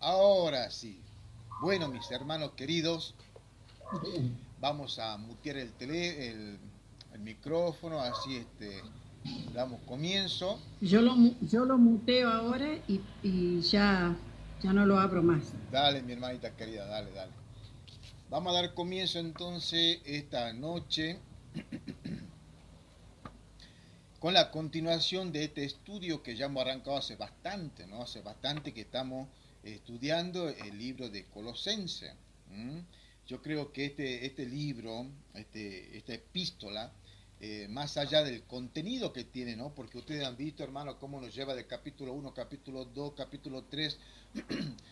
Ahora sí. Bueno, mis hermanos queridos, vamos a mutear el micrófono, así damos comienzo. Yo lo muteo ahora y ya no lo abro más. Dale, mi hermanita querida, dale, dale. Vamos a dar comienzo entonces esta noche con la continuación de este estudio que ya hemos arrancado hace bastante, ¿no? Hace bastante que estamos estudiando el libro de Colosense. ¿M? Yo creo que este libro, esta epístola, más allá del contenido que tiene, ¿no? Porque ustedes han visto, hermano, cómo nos lleva del capítulo 1, capítulo 2, capítulo 3.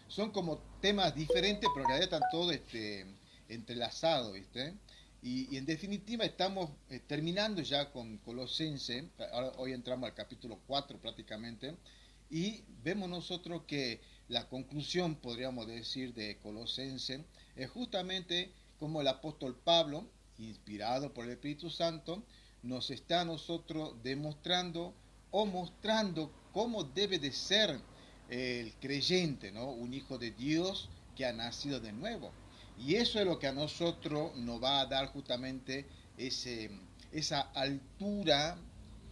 Son como temas diferentes, pero en realidad están todos entrelazados, ¿viste? Y en definitiva estamos terminando ya con Colosense, ahora, hoy entramos al capítulo 4 prácticamente, y vemos nosotros que la conclusión, podríamos decir, de Colosense es justamente como el apóstol Pablo, inspirado por el Espíritu Santo, nos está a nosotros demostrando o mostrando cómo debe de ser el creyente, ¿no? Un hijo de Dios que ha nacido de nuevo. Y eso es lo que a nosotros nos va a dar justamente ese, esa altura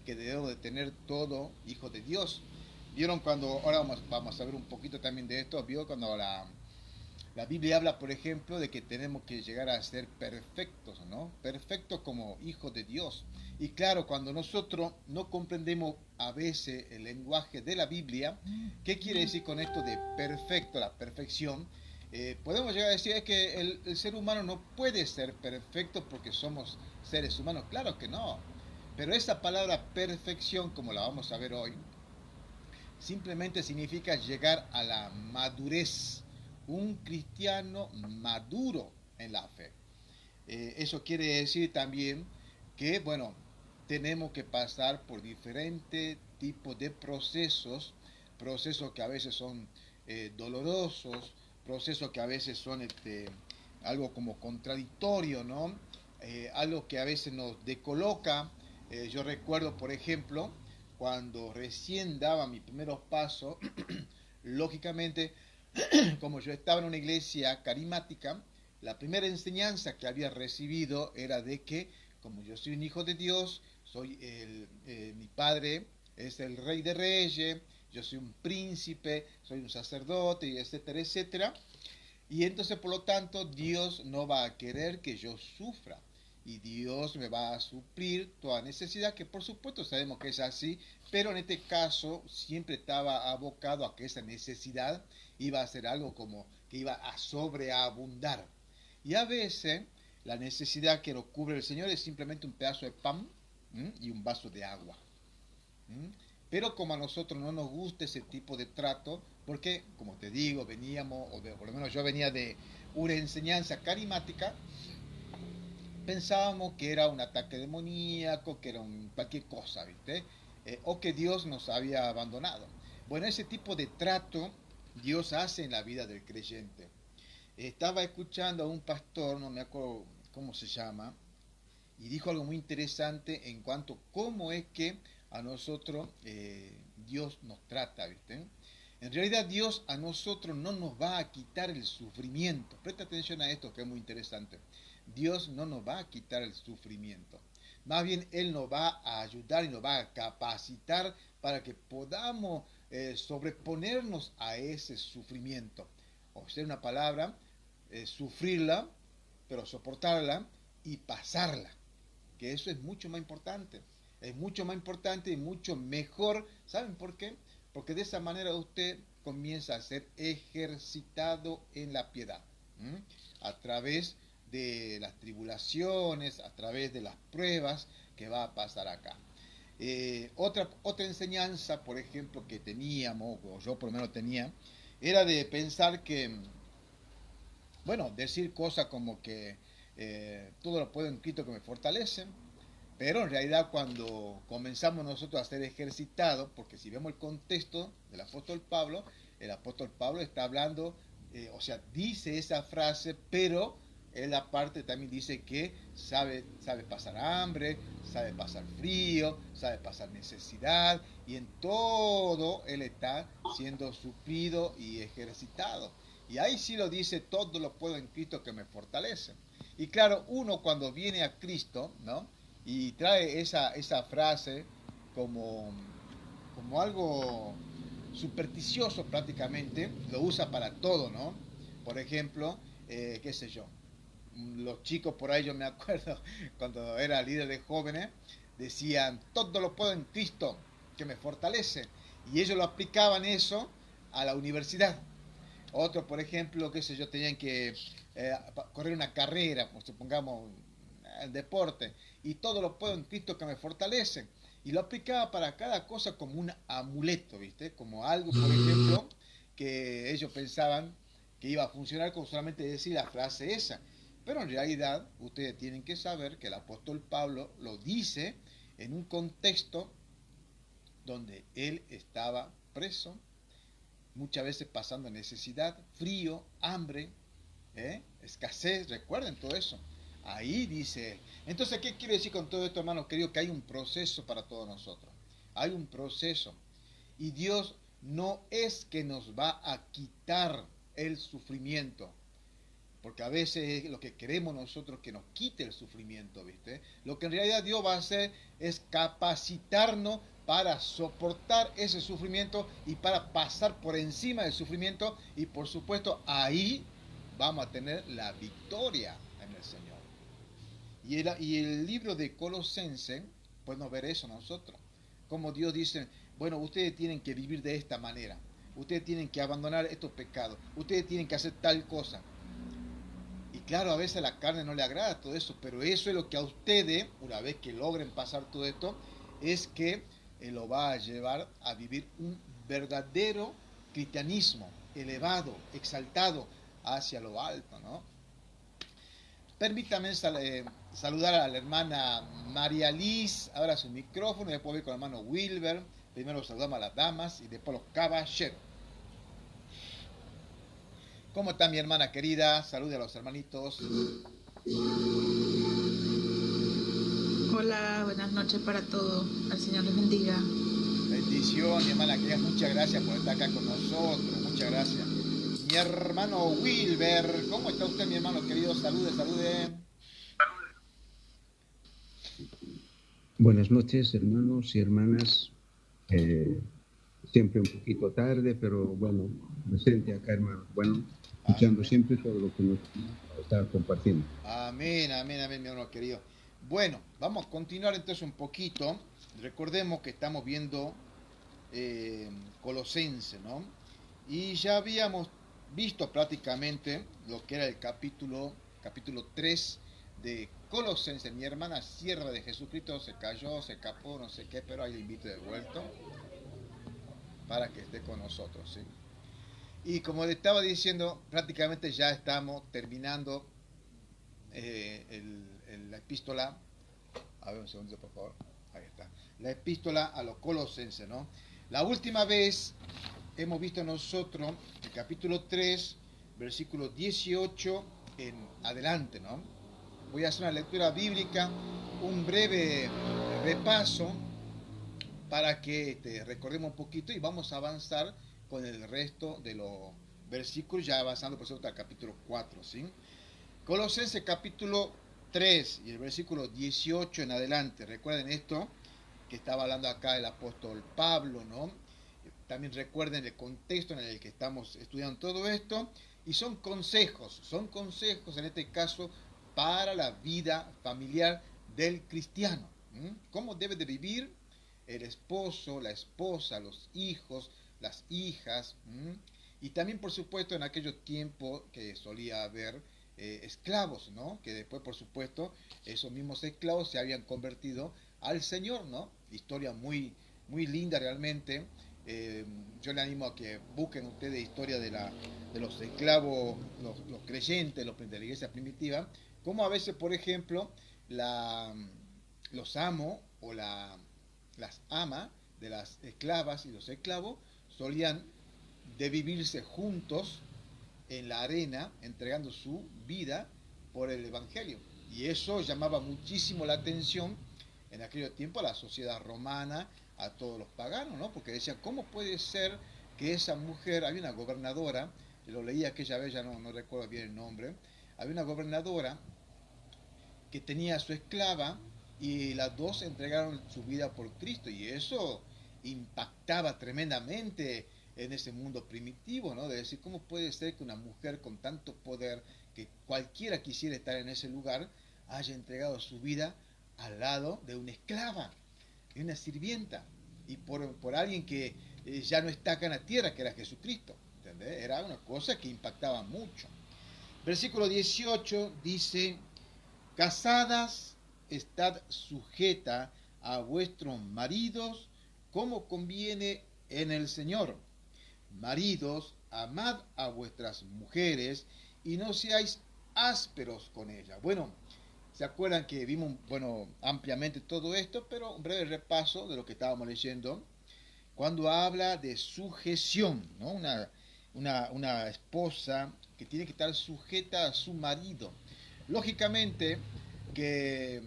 que debemos de tener todo hijo de Dios. ¿Vieron cuando, ahora vamos a ver un poquito también de esto, vio cuando la Biblia habla, por ejemplo, de que tenemos que llegar a ser perfectos, ¿no? Perfectos como hijos de Dios. Y claro, cuando nosotros no comprendemos a veces el lenguaje de la Biblia, ¿qué quiere decir con esto de perfecto, la perfección? Podemos llegar a decir es que el ser humano no puede ser perfecto porque somos seres humanos. Claro que no. Pero esa palabra perfección, como la vamos a ver hoy, simplemente significa llegar a la madurez, un cristiano maduro en la fe. Eso quiere decir también que, bueno, tenemos que pasar por diferentes tipos de procesos, procesos que a veces son dolorosos, procesos que a veces son algo como contradictorio, ¿no? Algo que a veces nos decoloca. Yo recuerdo, por ejemplo, cuando recién daba mis primeros pasos, lógicamente, como yo estaba en una iglesia carismática, la primera enseñanza que había recibido era de que, como yo soy un hijo de Dios, mi padre es el rey de reyes, yo soy un príncipe, soy un sacerdote, y etcétera, etcétera. Y entonces, por lo tanto, Dios no va a querer que yo sufra. Y Dios me va a suplir toda necesidad, que por supuesto sabemos que es así, pero en este caso siempre estaba abocado a que esa necesidad iba a ser algo como que iba a sobreabundar. Y a veces la necesidad que nos cubre el Señor es simplemente un pedazo de pan, ¿m? Y un vaso de agua. ¿M? Pero como a nosotros no nos gusta ese tipo de trato, porque, como te digo, veníamos, por lo menos yo venía de una enseñanza carismática, pensábamos que era un ataque demoníaco, que era cualquier cosa, ¿viste? O que Dios nos había abandonado. Bueno, ese tipo de trato Dios hace en la vida del creyente. Estaba escuchando a un pastor, no me acuerdo cómo se llama, y dijo algo muy interesante en cuanto a cómo es que a nosotros Dios nos trata, ¿viste? En realidad Dios a nosotros no nos va a quitar el sufrimiento. Presta atención a esto que es muy interesante. Dios no nos va a quitar el sufrimiento. Más bien Él nos va a ayudar y nos va a capacitar para que podamos sobreponernos a ese sufrimiento. O sea, una palabra, sufrirla, pero soportarla y pasarla, que eso es mucho más importante. Es mucho más importante y mucho mejor. ¿Saben por qué? Porque de esa manera usted comienza a ser ejercitado en la piedad. ¿M? A través de las tribulaciones, a través de las pruebas que va a pasar acá. Otra enseñanza, por ejemplo, que teníamos, o yo por lo menos tenía, era de pensar que, bueno, decir cosas como que todo lo puedo en Cristo que me fortalece, pero en realidad cuando comenzamos nosotros a ser ejercitados, porque si vemos el contexto del apóstol Pablo, el apóstol Pablo está hablando, o sea, dice esa frase, pero en la parte también dice que sabe pasar hambre, sabe pasar frío, sabe pasar necesidad, y en todo Él está siendo suplido y ejercitado. Y ahí sí lo dice, todo lo puedo en Cristo que me fortalece. Y claro, uno cuando viene a Cristo, ¿no? Y trae esa frase como, como algo supersticioso prácticamente, lo usa para todo, ¿no? Por ejemplo, qué sé yo, los chicos por ahí, yo me acuerdo, cuando era líder de jóvenes, decían, todo lo puedo en Cristo, que me fortalece. Y ellos lo aplicaban eso a la universidad. Otros, por ejemplo, qué sé yo, tenían que correr una carrera, pues, supongamos el deporte, y todo lo puedo en Cristo que me fortalece. Y lo aplicaba para cada cosa como un amuleto, ¿viste? Como algo, por ejemplo, que ellos pensaban que iba a funcionar con solamente decir la frase esa. Pero en realidad, ustedes tienen que saber que el apóstol Pablo lo dice en un contexto donde él estaba preso, muchas veces pasando necesidad, frío, hambre, escasez, recuerden todo eso. Ahí dice, entonces, ¿qué quiere decir con todo esto, hermanos queridos? Que hay un proceso para todos nosotros. Hay un proceso. Y Dios no es que nos va a quitar el sufrimiento, porque a veces es lo que queremos nosotros, que nos quite el sufrimiento, ¿viste? Lo que en realidad Dios va a hacer es capacitarnos para soportar ese sufrimiento y para pasar por encima del sufrimiento, y por supuesto ahí vamos a tener la victoria en el Señor. Y el libro de Colosense, podemos ver eso nosotros, como Dios dice, bueno, ustedes tienen que vivir de esta manera, ustedes tienen que abandonar estos pecados, ustedes tienen que hacer tal cosa. Y claro, a veces a la carne no le agrada todo eso, pero eso es lo que a ustedes, una vez que logren pasar todo esto, es que lo va a llevar a vivir un verdadero cristianismo elevado, exaltado hacia lo alto, ¿no? Permítame saludar a la hermana María Liz, ahora su micrófono, y después voy con el hermano Wilber. Primero saludamos a las damas y después los caballeros. ¿Cómo está mi hermana querida? Salude a los hermanitos. Hola, buenas noches para todos. Al Señor les bendiga. Bendición, mi hermana querida. Muchas gracias por estar acá con nosotros. Muchas gracias. Mi hermano Wilber, ¿cómo está usted, mi hermano querido? Salude, salude. Buenas noches, hermanos y hermanas. Siempre un poquito tarde, pero bueno, presente acá, hermano. Bueno, escuchando siempre todo lo que nos está compartiendo. Amén, amén, amén, mi hermano querido. Bueno, vamos a continuar entonces un poquito. Recordemos que estamos viendo Colosense, ¿no? Y ya habíamos visto prácticamente lo que era el capítulo 3 de Colosense. Mi hermana Sierra de Jesucristo se cayó, se escapó, no sé qué, pero ahí le invito de vuelta para que esté con nosotros, ¿sí? Y como le estaba diciendo, prácticamente ya estamos terminando la epístola. A ver un segundo, por favor. Ahí está. La epístola a los Colosenses, ¿no? La última vez hemos visto nosotros el capítulo 3, versículo 18 en adelante, ¿no? Voy a hacer una lectura bíblica, un breve repaso para que recordemos un poquito y vamos a avanzar con el resto de los versículos, ya avanzando por supuesto al capítulo 4, ¿sí? Colosenses capítulo 3 y el versículo 18 en adelante. Recuerden esto que estaba hablando acá el apóstol Pablo, ¿no? También recuerden el contexto en el que estamos estudiando todo esto, y son consejos en este caso para la vida familiar del cristiano. ¿Cómo debe de vivir el esposo, la esposa, los hijos, las hijas? Y también, por supuesto, en aquellos tiempos que solía haber esclavos, ¿no? Que después, por supuesto, esos mismos esclavos se habían convertido al Señor, ¿no? Historia muy, muy linda realmente. Yo le animo a que busquen ustedes historia de los esclavos, los creyentes, de la iglesia primitiva, como a veces, por ejemplo, los amos o las amas de las esclavas y los esclavos solían de vivirse juntos en la arena, entregando su vida por el Evangelio. Y eso llamaba muchísimo la atención en aquel tiempo a la sociedad romana, a todos los paganos, ¿no? Porque decían, ¿cómo puede ser que esa mujer, había una gobernadora, lo leí aquella vez, ya no recuerdo bien el nombre, había una gobernadora que tenía a su esclava y las dos entregaron su vida por Cristo y eso impactaba tremendamente en ese mundo primitivo, ¿no? De decir, ¿cómo puede ser que una mujer con tanto poder, que cualquiera quisiera estar en ese lugar, haya entregado su vida al lado de una esclava, de una sirvienta, y por alguien que ya no está acá en la tierra, que era Jesucristo? ¿Entendés? Era una cosa que impactaba mucho. Versículo 18 dice, casadas, estad sujeta a vuestros maridos como conviene en el Señor. Maridos, amad a vuestras mujeres y no seáis ásperos con ellas. Bueno, ¿se acuerdan que vimos, bueno, ampliamente todo esto? Pero un breve repaso de lo que estábamos leyendo. Cuando habla de sujeción, ¿no? Una esposa que tiene que estar sujeta a su marido. Lógicamente que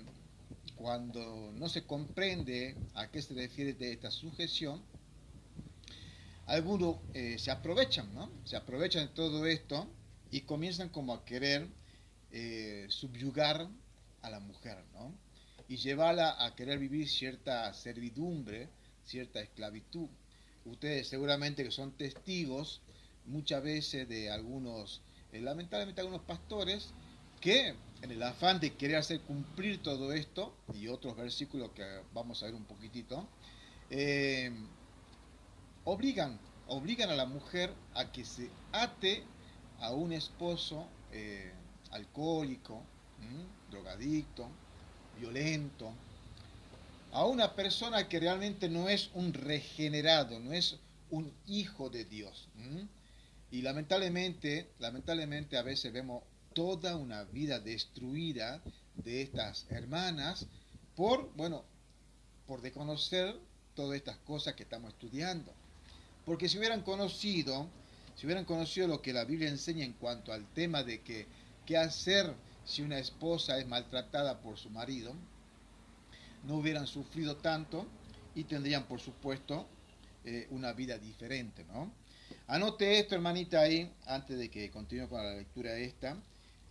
cuando no se comprende a qué se refiere de esta sujeción, algunos se aprovechan, ¿no? Se aprovechan de todo esto y comienzan como a querer subyugar a la mujer, ¿no? Y llevarla a querer vivir cierta servidumbre, cierta esclavitud. Ustedes seguramente que son testigos muchas veces de algunos, lamentablemente algunos pastores, que en el afán de querer hacer cumplir todo esto, y otros versículos que vamos a ver un poquitito, eh, obligan a la mujer a que se ate a un esposo alcohólico, drogadicto, violento, a una persona que realmente no es un regenerado, no es un hijo de Dios. Y lamentablemente a veces vemos toda una vida destruida de estas hermanas por desconocer todas estas cosas que estamos estudiando. Porque si hubieran conocido lo que la Biblia enseña en cuanto al tema de qué hacer si una esposa es maltratada por su marido, no hubieran sufrido tanto y tendrían, por supuesto, una vida diferente, ¿no? Anote esto, hermanita, ahí, antes de que continúe con la lectura esta.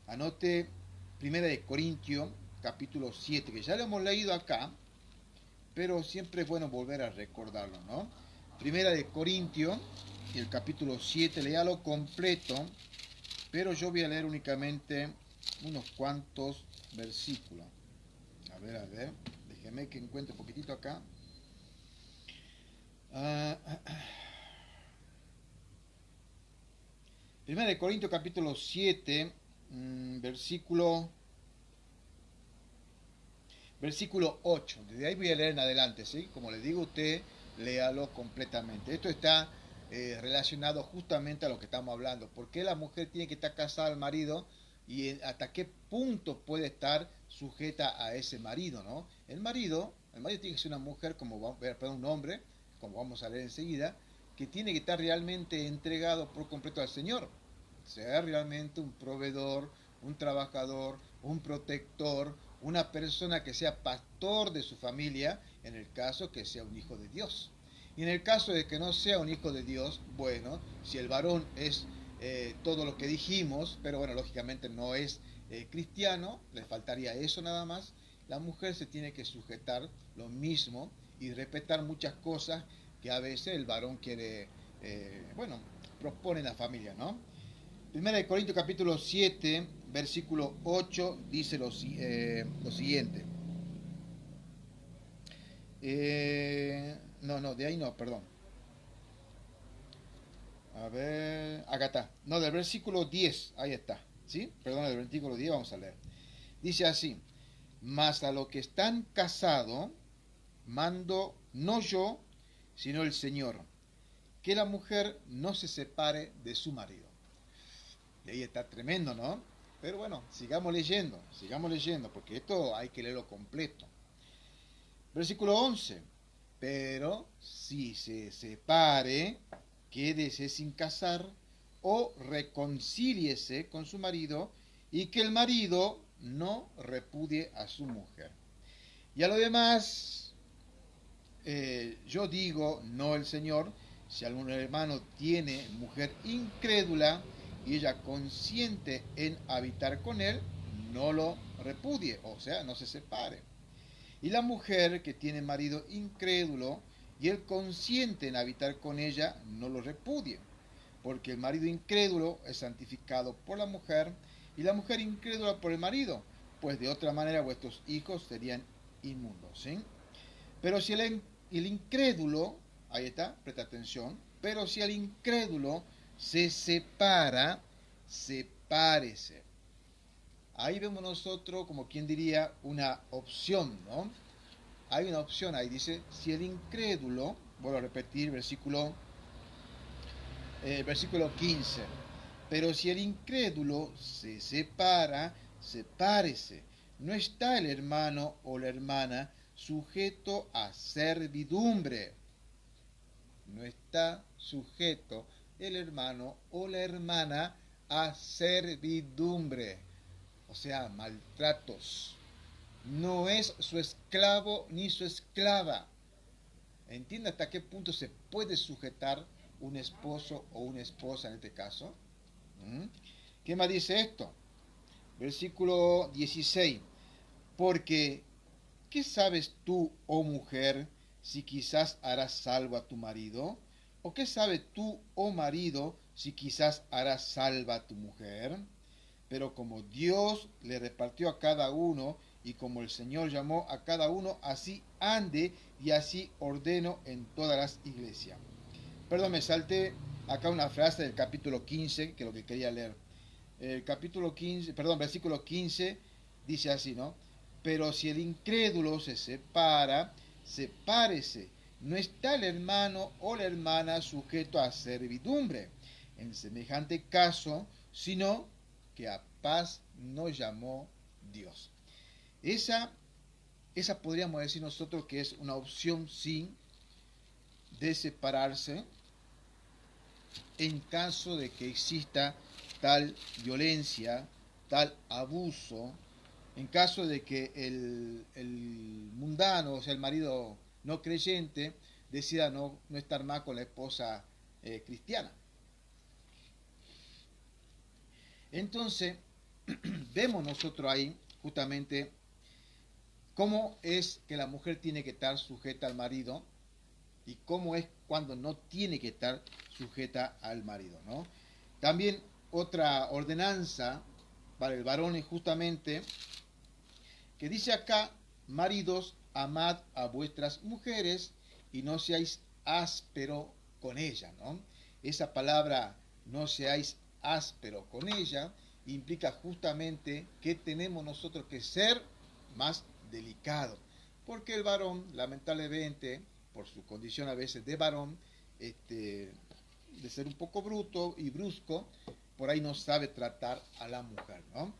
Anote 1 Corintios, capítulo 7, que ya lo hemos leído acá, pero siempre es bueno volver a recordarlo, ¿no? 1 Corintios, el capítulo 7, léalo completo, pero yo voy a leer únicamente unos cuantos versículos. A ver, déjeme que encuentre un poquitito acá. 1 Corintios capítulo 7, versículo 8. Desde ahí voy a leer en adelante, ¿sí? Como les digo, usted léalo completamente. Esto está relacionado justamente a lo que estamos hablando. ¿Por qué la mujer tiene que estar casada al marido y hasta qué punto puede estar sujeta a ese marido, ¿no? El marido tiene que ser una mujer, un hombre, como vamos a leer enseguida, que tiene que estar realmente entregado por completo al Señor. Ser realmente un proveedor, un trabajador, un protector, una persona que sea pastor de su familia, en el caso que sea un hijo de Dios. Y en el caso de que no sea un hijo de Dios, bueno, si el varón es todo lo que dijimos, pero bueno, lógicamente no es cristiano, le faltaría eso nada más, la mujer se tiene que sujetar lo mismo y respetar muchas cosas que a veces el varón quiere, propone en la familia, ¿no? 1 Corintios capítulo 7, versículo 8, dice lo siguiente. De ahí no, perdón. A ver, acá está. No, del versículo 10, ahí está. ¿Sí? Perdón, del versículo 10 vamos a leer. Dice así: mas a los que están casados, mando no yo, sino el Señor, que la mujer no se separe de su marido. Y ahí está tremendo, ¿no? Pero bueno, sigamos leyendo, porque esto hay que leerlo completo. Versículo 11. Pero si se separe, quédese sin casar o reconcíliese con su marido y que el marido no repudie a su mujer. Y a lo demás, yo digo, no el Señor, si algún hermano tiene mujer incrédula y ella consiente en habitar con él, no lo repudie, o sea, no se separe. Y la mujer que tiene marido incrédulo y él consiente en habitar con ella, no lo repudie, porque el marido incrédulo es santificado por la mujer y la mujer incrédula por el marido, pues de otra manera vuestros hijos serían inmundos, ¿sí? Pero si el incrédulo, ahí está, presta atención, pero si el incrédulo se separa, sepárese. Ahí vemos nosotros, como quien diría, una opción, ¿no? Hay una opción ahí, dice, si el incrédulo, vuelvo a repetir, versículo 15, pero si el incrédulo se separa, sepárese. No está el hermano o la hermana sujeto a servidumbre. No está sujeto el hermano o la hermana a servidumbre, o sea, maltratos. No es su esclavo ni su esclava. ¿Entiende hasta qué punto se puede sujetar un esposo o una esposa en este caso? ¿Qué más dice esto? Versículo 16. Porque, ¿qué sabes tú, oh mujer, si quizás harás salvo a tu marido? ¿O qué sabes tú, oh marido, si quizás harás salva a tu mujer? Pero como Dios le repartió a cada uno, y como el Señor llamó a cada uno, así ande y así ordeno en todas las iglesias. Perdón, me salté acá una frase del capítulo 15, que es lo que quería leer. El capítulo 15, perdón, versículo 15 dice así, ¿no? Pero si el incrédulo se separa, sepárese. No está el hermano o la hermana sujeto a servidumbre en semejante caso, sino que a paz nos llamó Dios. Esa podríamos decir nosotros que es una opción sí de separarse en caso de que exista tal violencia, tal abuso, en caso de que el mundano, o sea, el marido no creyente, decida no estar más con la esposa cristiana. Entonces, vemos nosotros ahí justamente cómo es que la mujer tiene que estar sujeta al marido y cómo es cuando no tiene que estar sujeta al marido, ¿no? También otra ordenanza para el varón es justamente que dice acá, maridos, amad a vuestras mujeres y no seáis áspero con ella, ¿no? Esa palabra, no seáis áspero con ella, implica justamente que tenemos nosotros que ser más delicados, porque el varón, lamentablemente, por su condición a veces de varón, de ser un poco bruto y brusco, por ahí no sabe tratar a la mujer, ¿no?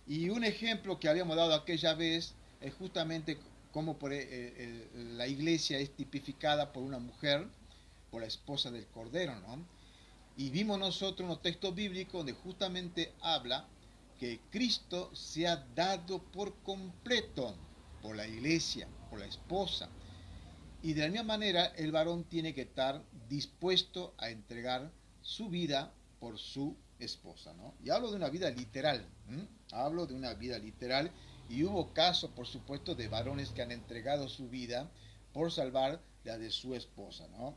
Y un ejemplo que habíamos dado aquella vez es justamente cómo la iglesia es tipificada por una mujer, por la esposa del Cordero, ¿no? Y vimos nosotros unos textos bíblicos donde justamente habla que Cristo se ha dado por completo por la iglesia, por la esposa. Y de la misma manera el varón tiene que estar dispuesto a entregar su vida por su esposa, ¿no? Y hablo de una vida literal, hablo de una vida literal, y hubo casos, por supuesto, de varones que han entregado su vida por salvar la de su esposa, ¿no?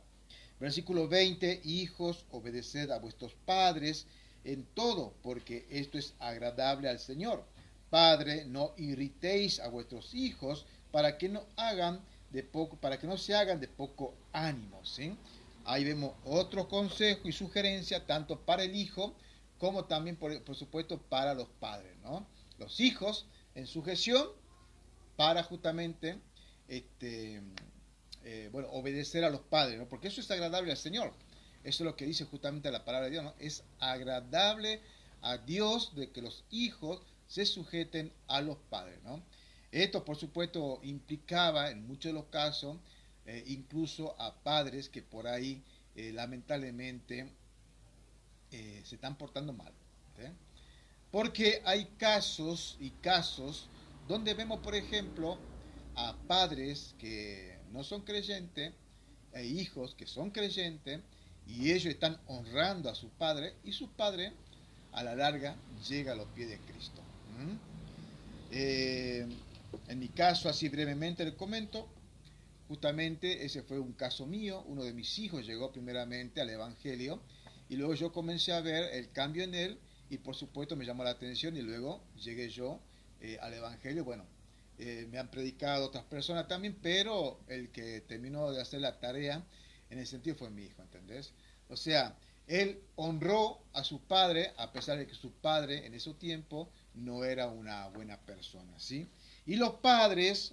Versículo 20, hijos, obedeced a vuestros padres en todo, porque esto es agradable al Señor. Padre, no irritéis a vuestros hijos para que no se hagan de poco ánimo, ¿sí? Ahí vemos otro consejo y sugerencia tanto para el hijo como también, por supuesto, para los padres, ¿no? Los hijos en sujeción para justamente obedecer a los padres, ¿no? Porque eso es agradable al Señor. Eso es lo que dice justamente la palabra de Dios, ¿no? Es agradable a Dios de que los hijos se sujeten a los padres, ¿no? Esto, por supuesto, implicaba en muchos de los casos incluso a padres que por ahí lamentablemente se están portando mal, ¿sí? Porque hay casos y casos donde vemos, por ejemplo, a padres que no son creyentes e hijos que son creyentes y ellos están honrando a su padre y su padre a la larga llega a los pies de Cristo. ¿Mm? En mi caso, así brevemente le comento, justamente ese fue un caso mío, uno de mis hijos llegó primeramente al Evangelio y luego yo comencé a ver el cambio en él y por supuesto me llamó la atención y luego llegué yo al Evangelio. Bueno, me han predicado otras personas también, pero el que terminó de hacer la tarea en ese sentido fue mi hijo, ¿entendés? O sea, él honró a su padre a pesar de que su padre en ese tiempo no era una buena persona, ¿sí? Y los padres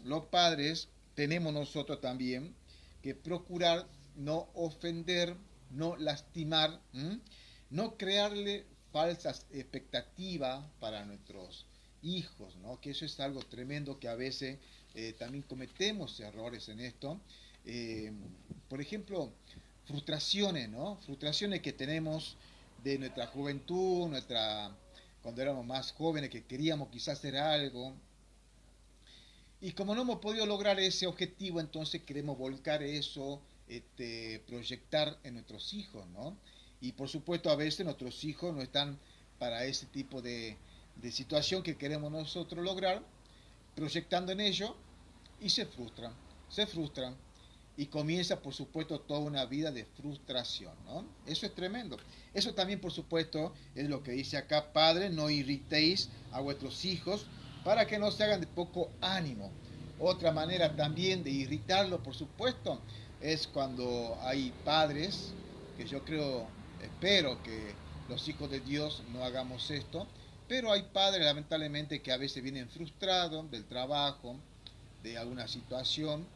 tenemos nosotros también que procurar no ofender, no lastimar, ¿m? No crearle falsas expectativas para nuestros hijos, ¿no? Que eso es algo tremendo que a veces también cometemos errores en esto. Eh, por ejemplo, frustraciones, ¿no? Frustraciones que tenemos de nuestra juventud, cuando éramos más jóvenes, que queríamos quizás hacer algo. Y como no hemos podido lograr ese objetivo, entonces queremos volcar eso, proyectar en nuestros hijos, ¿no? Y por supuesto a veces nuestros hijos no están para ese tipo de situación que queremos nosotros lograr, proyectando en ello y se frustran y comienza por supuesto toda una vida de frustración, ¿no? Eso es tremendo. Eso también por supuesto es lo que dice acá: padre, no irritéis a vuestros hijos para que no se hagan de poco ánimo. Otra manera también de irritarlo, por supuesto, es cuando hay padres, que yo creo, espero que los hijos de Dios no hagamos esto, pero hay padres lamentablemente que a veces vienen frustrados del trabajo, de alguna situación,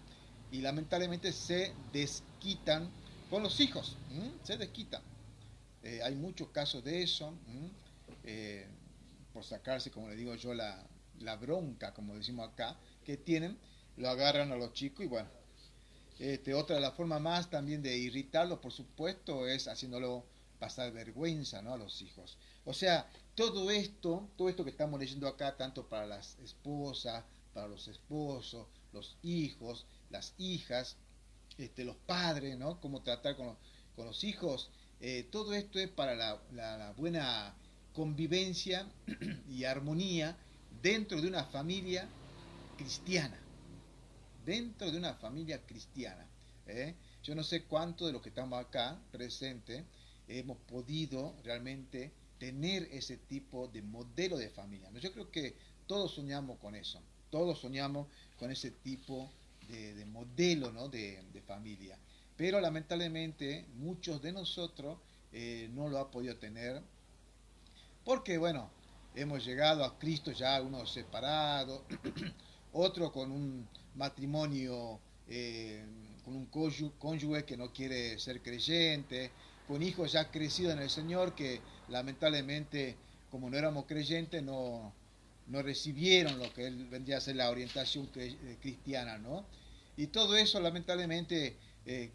y lamentablemente se desquitan con los hijos, ¿m? Se desquitan. Hay muchos casos de eso, por sacarse, como le digo yo, la bronca, como decimos acá, que tienen, lo agarran a los chicos y bueno. Otra de las formas más también de irritarlo, por supuesto, es haciéndolo pasar vergüenza, ¿no? A los hijos. O sea, todo esto que estamos leyendo acá, tanto para las esposas, para los esposos, los hijos, las hijas, los padres, ¿no? Cómo tratar con los hijos. Todo esto es para la buena convivencia y armonía dentro de una familia cristiana. Dentro de una familia cristiana. Yo no sé cuánto de los que estamos acá presentes hemos podido realmente tener ese tipo de modelo de familia. Yo creo que todos soñamos con eso. Todos soñamos con ese tipo de modelo, ¿no? de familia. Pero lamentablemente muchos de nosotros no lo ha podido tener porque, bueno, hemos llegado a Cristo ya unos separados, otro con un matrimonio, con un cónyuge que no quiere ser creyente, con hijos ya crecidos en el Señor que lamentablemente, como no éramos creyentes, no recibieron lo que él vendría a ser la orientación cristiana, ¿no? Y todo eso lamentablemente,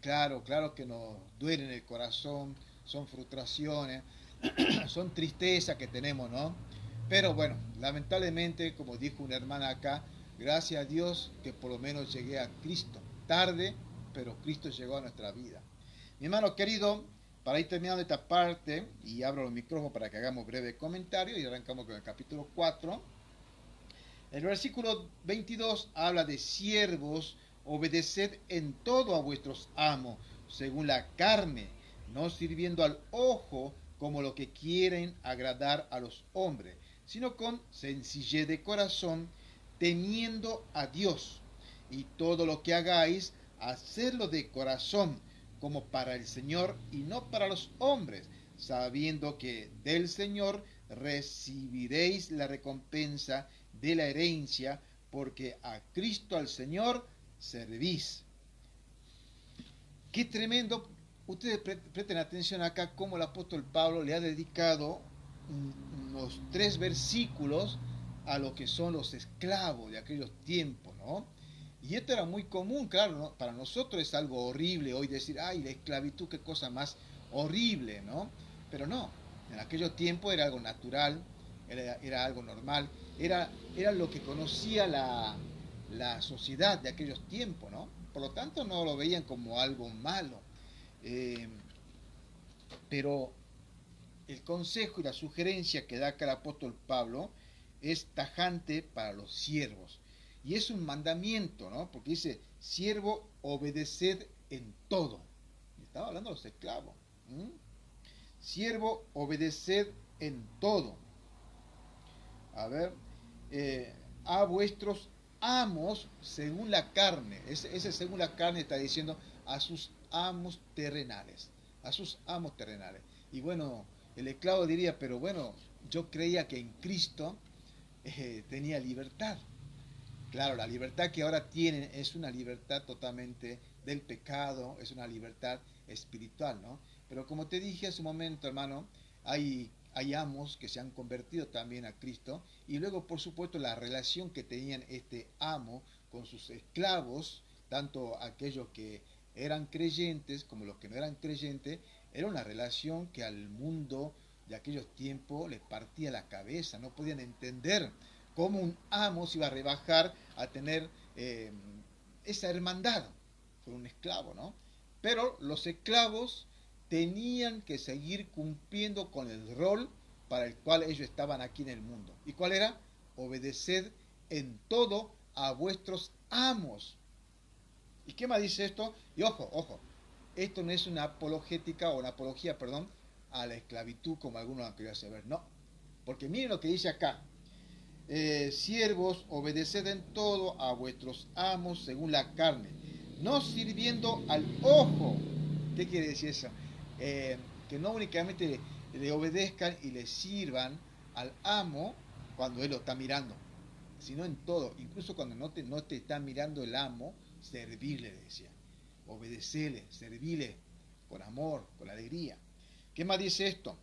claro que nos duele en el corazón, son frustraciones, son tristezas que tenemos, ¿no? Pero bueno, lamentablemente, como dijo una hermana acá, gracias a Dios que por lo menos llegué a Cristo. Tarde, pero Cristo llegó a nuestra vida. Mi hermano querido, para ir terminando esta parte, y abro los micrófonos para que hagamos breve comentario, y arrancamos con el capítulo 4. El versículo 22 habla de siervos, obedeced en todo a vuestros amos, según la carne, no sirviendo al ojo como lo que quieren agradar a los hombres, sino con sencillez de corazón, temiendo a Dios. Y todo lo que hagáis, hacedlo de corazón, como para el Señor y no para los hombres, sabiendo que del Señor recibiréis la recompensa de la herencia, porque a Cristo al Señor servís. Qué tremendo. Ustedes presten atención acá cómo el apóstol Pablo le ha dedicado unos 3 versículos a lo que son los esclavos de aquellos tiempos, ¿no? Y esto era muy común, claro, ¿no? Para nosotros es algo horrible hoy decir, ay, la esclavitud, qué cosa más horrible, ¿no? Pero no, en aquellos tiempos era algo natural, era algo normal, era lo que conocía la sociedad de aquellos tiempos, ¿no? Por lo tanto, no lo veían como algo malo. Eh, pero el consejo y la sugerencia que da acá el apóstol Pablo es tajante para los siervos. Y es un mandamiento, ¿no? Porque dice, siervo, obedeced en todo. Estaba hablando de los esclavos. ¿Mm? Siervo, obedeced en todo. A ver, a vuestros amos según la carne. Ese según la carne está diciendo a sus amos terrenales. A sus amos terrenales. Y bueno, el esclavo diría, pero bueno, yo creía que en Cristo tenía libertad. Claro, la libertad que ahora tienen es una libertad totalmente del pecado, es una libertad espiritual, ¿no? Pero como te dije hace un momento, hermano, hay amos que se han convertido también a Cristo y luego, por supuesto, la relación que tenían este amo con sus esclavos, tanto aquellos que eran creyentes como los que no eran creyentes, era una relación que al mundo de aquellos tiempos les partía la cabeza, no podían entender cómo un amo se iba a rebajar a tener esa hermandad con un esclavo, ¿no? Pero los esclavos tenían que seguir cumpliendo con el rol para el cual ellos estaban aquí en el mundo. ¿Y cuál era? Obedeced en todo a vuestros amos. ¿Y qué más dice esto? Y ojo, ojo, esto no es una apologética o una apología, perdón, a la esclavitud como algunos han querido saber, no. Porque miren lo que dice acá. Siervos, obedeced en todo a vuestros amos según la carne, no sirviendo al ojo. ¿Qué quiere decir eso? Que no únicamente le obedezcan y le sirvan al amo cuando él lo está mirando, sino en todo, incluso cuando no te está mirando el amo, servirle, decía. Obedecerle, servirle con amor, con alegría. ¿Qué más dice esto?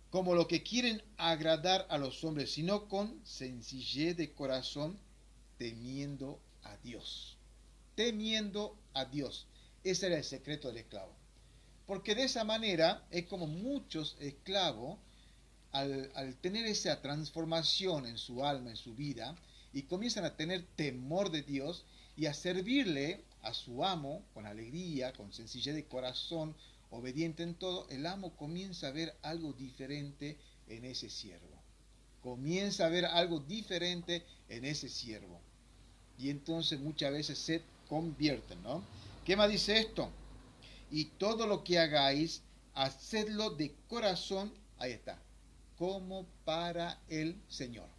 Como lo que quieren agradar a los hombres, sino con sencillez de corazón, temiendo a Dios. Temiendo a Dios. Ese era el secreto del esclavo. Porque de esa manera es como muchos esclavos, al tener esa transformación en su alma, en su vida, y comienzan a tener temor de Dios y a servirle a su amo con alegría, con sencillez de corazón, obediente en todo, el amo comienza a ver algo diferente en ese siervo. Comienza a ver algo diferente en ese siervo. Y entonces muchas veces se convierten, ¿no? ¿Qué más dice esto? Y todo lo que hagáis, hacedlo de corazón, ahí está, como para el Señor.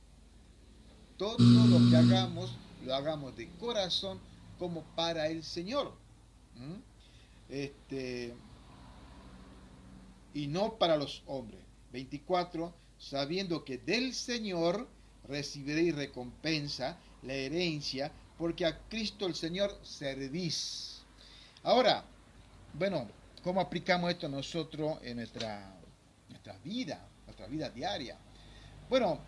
Todo lo que hagamos, lo hagamos de corazón como para el Señor. ¿Mm? Y no para los hombres. 24, sabiendo que del Señor recibiréis recompensa, la herencia, porque a Cristo el Señor servís. Ahora, bueno, ¿cómo aplicamos esto nosotros en nuestra vida diaria? Bueno,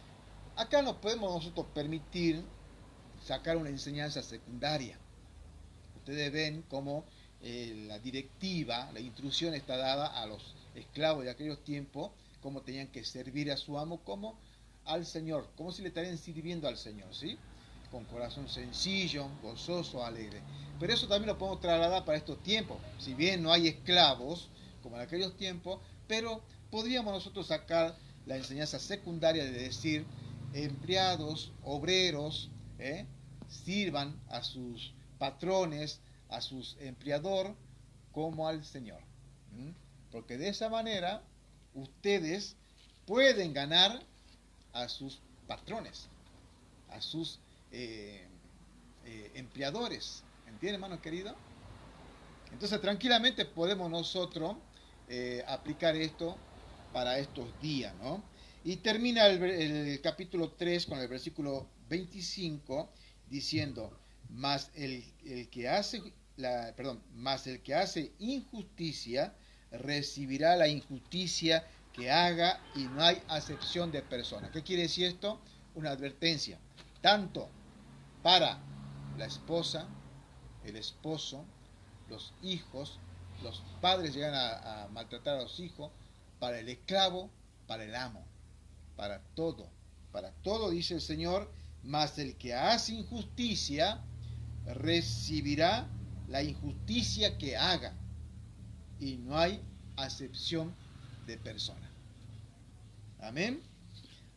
acá nos podemos nosotros permitir sacar una enseñanza secundaria. Ustedes ven cómo la directiva, la instrucción está dada a los esclavos de aquellos tiempos, cómo tenían que servir a su amo como al Señor, como si le estarían sirviendo al Señor, ¿sí? Con corazón sencillo, gozoso, alegre. Pero eso también lo podemos trasladar para estos tiempos. Si bien no hay esclavos, como en aquellos tiempos, pero podríamos nosotros sacar la enseñanza secundaria de decir, empleados, obreros, sirvan a sus patrones, a sus empleadores, como al Señor. Porque de esa manera ustedes pueden ganar a sus patrones, a sus empleadores. ¿Entienden, hermano querido? Entonces tranquilamente podemos nosotros aplicar esto para estos días, ¿no? Y termina el capítulo 3 con el versículo 25 diciendo, mas el que hace injusticia recibirá la injusticia que haga, y no hay acepción de personas. ¿Qué quiere decir esto? Una advertencia, tanto para la esposa, el esposo, los hijos, los padres llegan a maltratar a los hijos, para el esclavo, para el amo. para todo dice el Señor, mas el que hace injusticia recibirá la injusticia que haga, y no hay acepción de persona. Amén.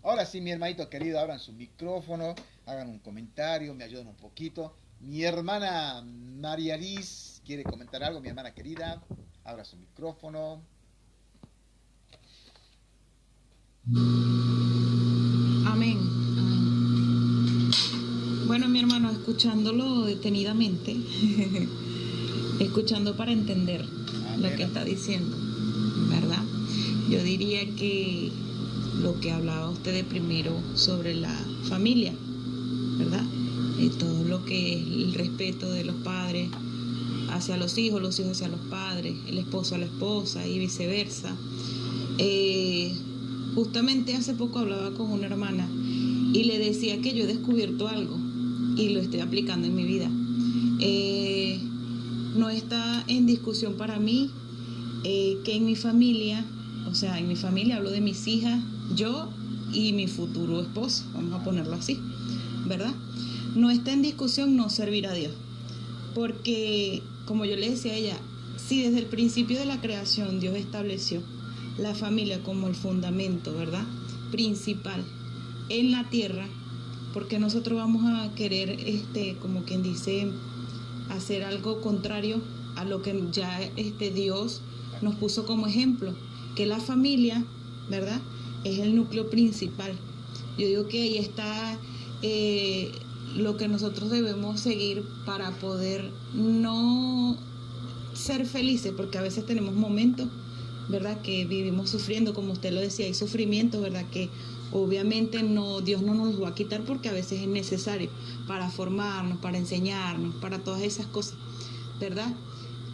Ahora sí, mi hermanito querido, abran su micrófono, hagan un comentario, me ayudan un poquito. Mi hermana María Liz quiere comentar algo, mi hermana querida, abra su micrófono. Amén. Bueno, mi hermano, escuchándolo detenidamente, escuchando para entender lo que está diciendo, ¿verdad? Yo diría que lo que hablaba usted de primero sobre la familia, ¿verdad? Todo lo que es el respeto de los padres hacia los hijos hacia los padres, el esposo a la esposa y viceversa. Justamente hace poco hablaba con una hermana y le decía que yo he descubierto algo y lo estoy aplicando en mi vida. No está en discusión para mí que en mi familia, o sea, en mi familia hablo de mis hijas, yo y mi futuro esposo, vamos a ponerlo así, ¿verdad? No está en discusión no servir a Dios, porque como yo le decía a ella, si desde el principio de la creación Dios estableció la familia como el fundamento, ¿verdad?, principal en la tierra, porque nosotros vamos a querer, como quien dice, hacer algo contrario a lo que ya Dios nos puso como ejemplo, que la familia, ¿verdad?, es el núcleo principal. Yo digo que ahí está lo que nosotros debemos seguir para poder no ser felices, porque a veces tenemos momentos, ¿verdad?, que vivimos sufriendo, como usted lo decía, hay sufrimientos, ¿verdad?, que obviamente Dios no nos los va a quitar, porque a veces es necesario para formarnos, para enseñarnos, para todas esas cosas, ¿verdad?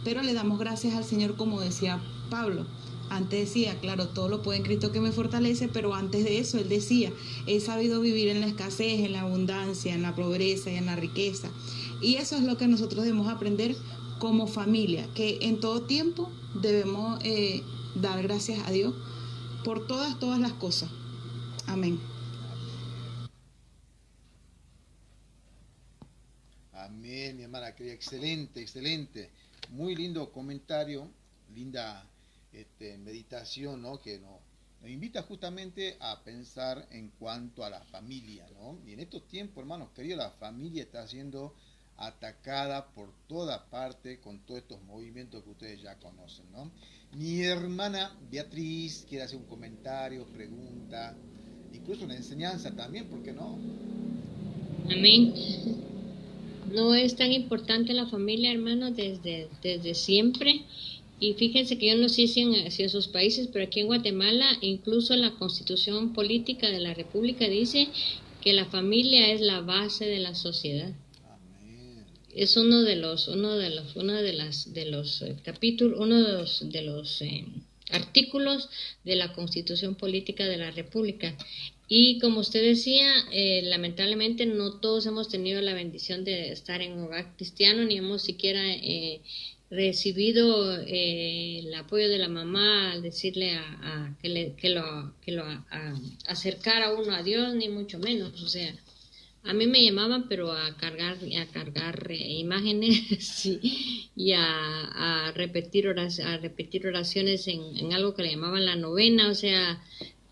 Pero le damos gracias al Señor, como decía Pablo. Antes decía, claro, todo lo puedo en Cristo que me fortalece, pero antes de eso él decía, he sabido vivir en la escasez, en la abundancia, en la pobreza y en la riqueza. Y eso es lo que nosotros debemos aprender como familia, que en todo tiempo debemos dar gracias a Dios por todas las cosas. Amén. Amén, mi hermana querida, excelente, excelente. Muy lindo comentario, linda meditación, ¿no?, que nos invita justamente a pensar en cuanto a la familia, ¿no? Y en estos tiempos, hermanos queridos, la familia está siendo atacada por toda parte con todos estos movimientos que ustedes ya conocen, ¿no? Mi hermana Beatriz quiere hacer un comentario, pregunta, incluso una enseñanza también, ¿por qué no? Amén. No es tan importante la familia, hermanos, desde siempre. Y fíjense que yo no sé si en sus países, pero aquí en Guatemala, incluso la Constitución Política de la República dice que la familia es la base de la sociedad. Amén. Es uno de los artículos de la Constitución Política de la República. Y como usted decía, lamentablemente no todos hemos tenido la bendición de estar en un hogar cristiano, ni hemos siquiera recibido el apoyo de la mamá al decirle que lo acercara a uno a Dios, ni mucho menos. O sea, a mí me llamaban, pero a cargar imágenes y a repetir oraciones en algo que le llamaban la novena. O sea,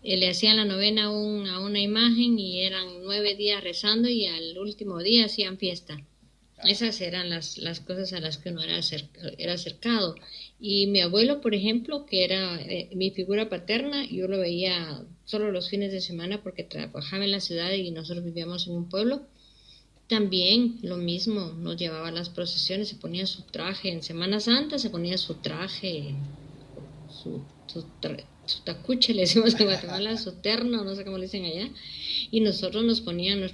le hacían la novena a una imagen y eran 9 días rezando, y al último día hacían fiesta. Esas eran las cosas a las que uno era acercado. Y mi abuelo, por ejemplo, que era mi figura paterna, yo lo veía solo los fines de semana porque trabajaba en la ciudad y nosotros vivíamos en un pueblo. También lo mismo, nos llevaba a las procesiones, se ponía su traje. En Semana Santa se ponía su traje, su tacuche, le decimos en Guatemala, su terno, no sé cómo le dicen allá, y nosotros nos poníamos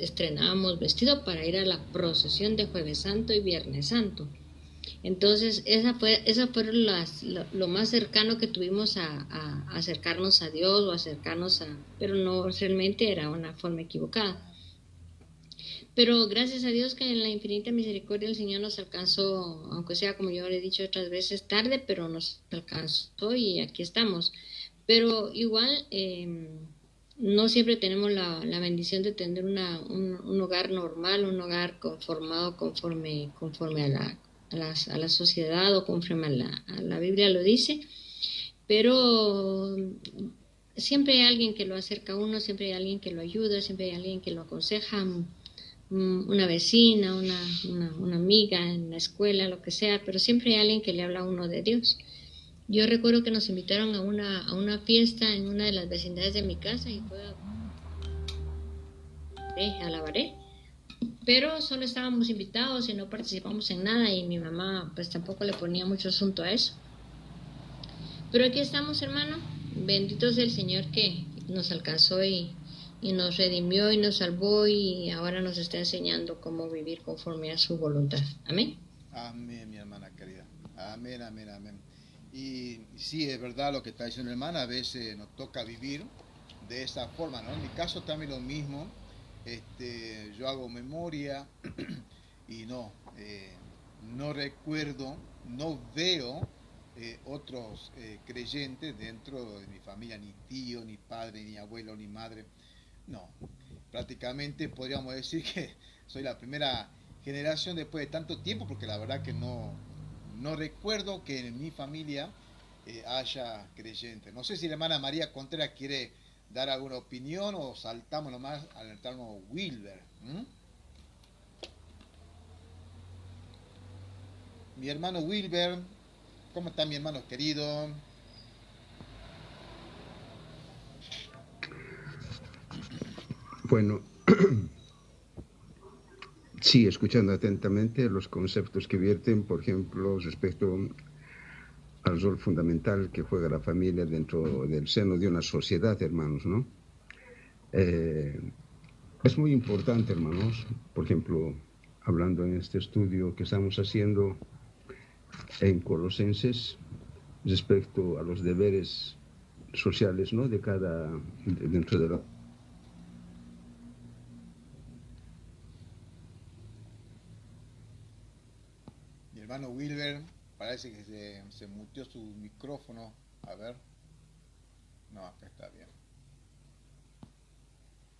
estrenábamos vestido para ir a la procesión de Jueves Santo y Viernes Santo. Entonces esa fue lo más cercano que tuvimos a acercarnos a Dios, pero no, realmente era una forma equivocada. Pero gracias a Dios que en la infinita misericordia el Señor nos alcanzó, aunque sea, como yo le he dicho otras veces, tarde, pero nos alcanzó y aquí estamos. Pero igual no siempre tenemos la bendición de tener un hogar normal, un hogar conformado conforme a la sociedad o conforme a la Biblia lo dice, pero siempre hay alguien que lo acerca a uno, siempre hay alguien que lo ayuda, siempre hay alguien que lo aconseja, una vecina, una amiga en la escuela, lo que sea, pero siempre hay alguien que le habla a uno de Dios. Yo recuerdo que nos invitaron a una fiesta en una de las vecindades de mi casa y fue a la Baré, pero solo estábamos invitados y no participamos en nada y mi mamá pues tampoco le ponía mucho asunto a eso. Pero aquí estamos, hermano, bendito sea el Señor que nos alcanzó y nos redimió y nos salvó y ahora nos está enseñando cómo vivir conforme a su voluntad. Amén. Amén, mi hermana querida. Amén, amén, amén. Y sí, es verdad lo que está diciendo hermana, a veces nos toca vivir de esa forma, ¿no? En mi caso también lo mismo, yo hago memoria y no recuerdo, no veo otros creyentes dentro de mi familia, ni tío, ni padre, ni abuelo, ni madre, no, prácticamente podríamos decir que soy la primera generación después de tanto tiempo, porque la verdad que no recuerdo que en mi familia haya creyentes. No sé si la hermana María Contreras quiere dar alguna opinión o saltamos nomás al hermano Wilber. Mi hermano Wilber, ¿cómo está mi hermano querido? Bueno, sí, escuchando atentamente los conceptos que vierten, por ejemplo, respecto al rol fundamental que juega la familia dentro del seno de una sociedad, hermanos, ¿no? Es muy importante, hermanos, por ejemplo, hablando en este estudio que estamos haciendo en Colosenses, respecto a los deberes sociales, ¿no? Dentro de la... Mi hermano Wilber, parece que se muteó su micrófono. A ver. No, acá está bien.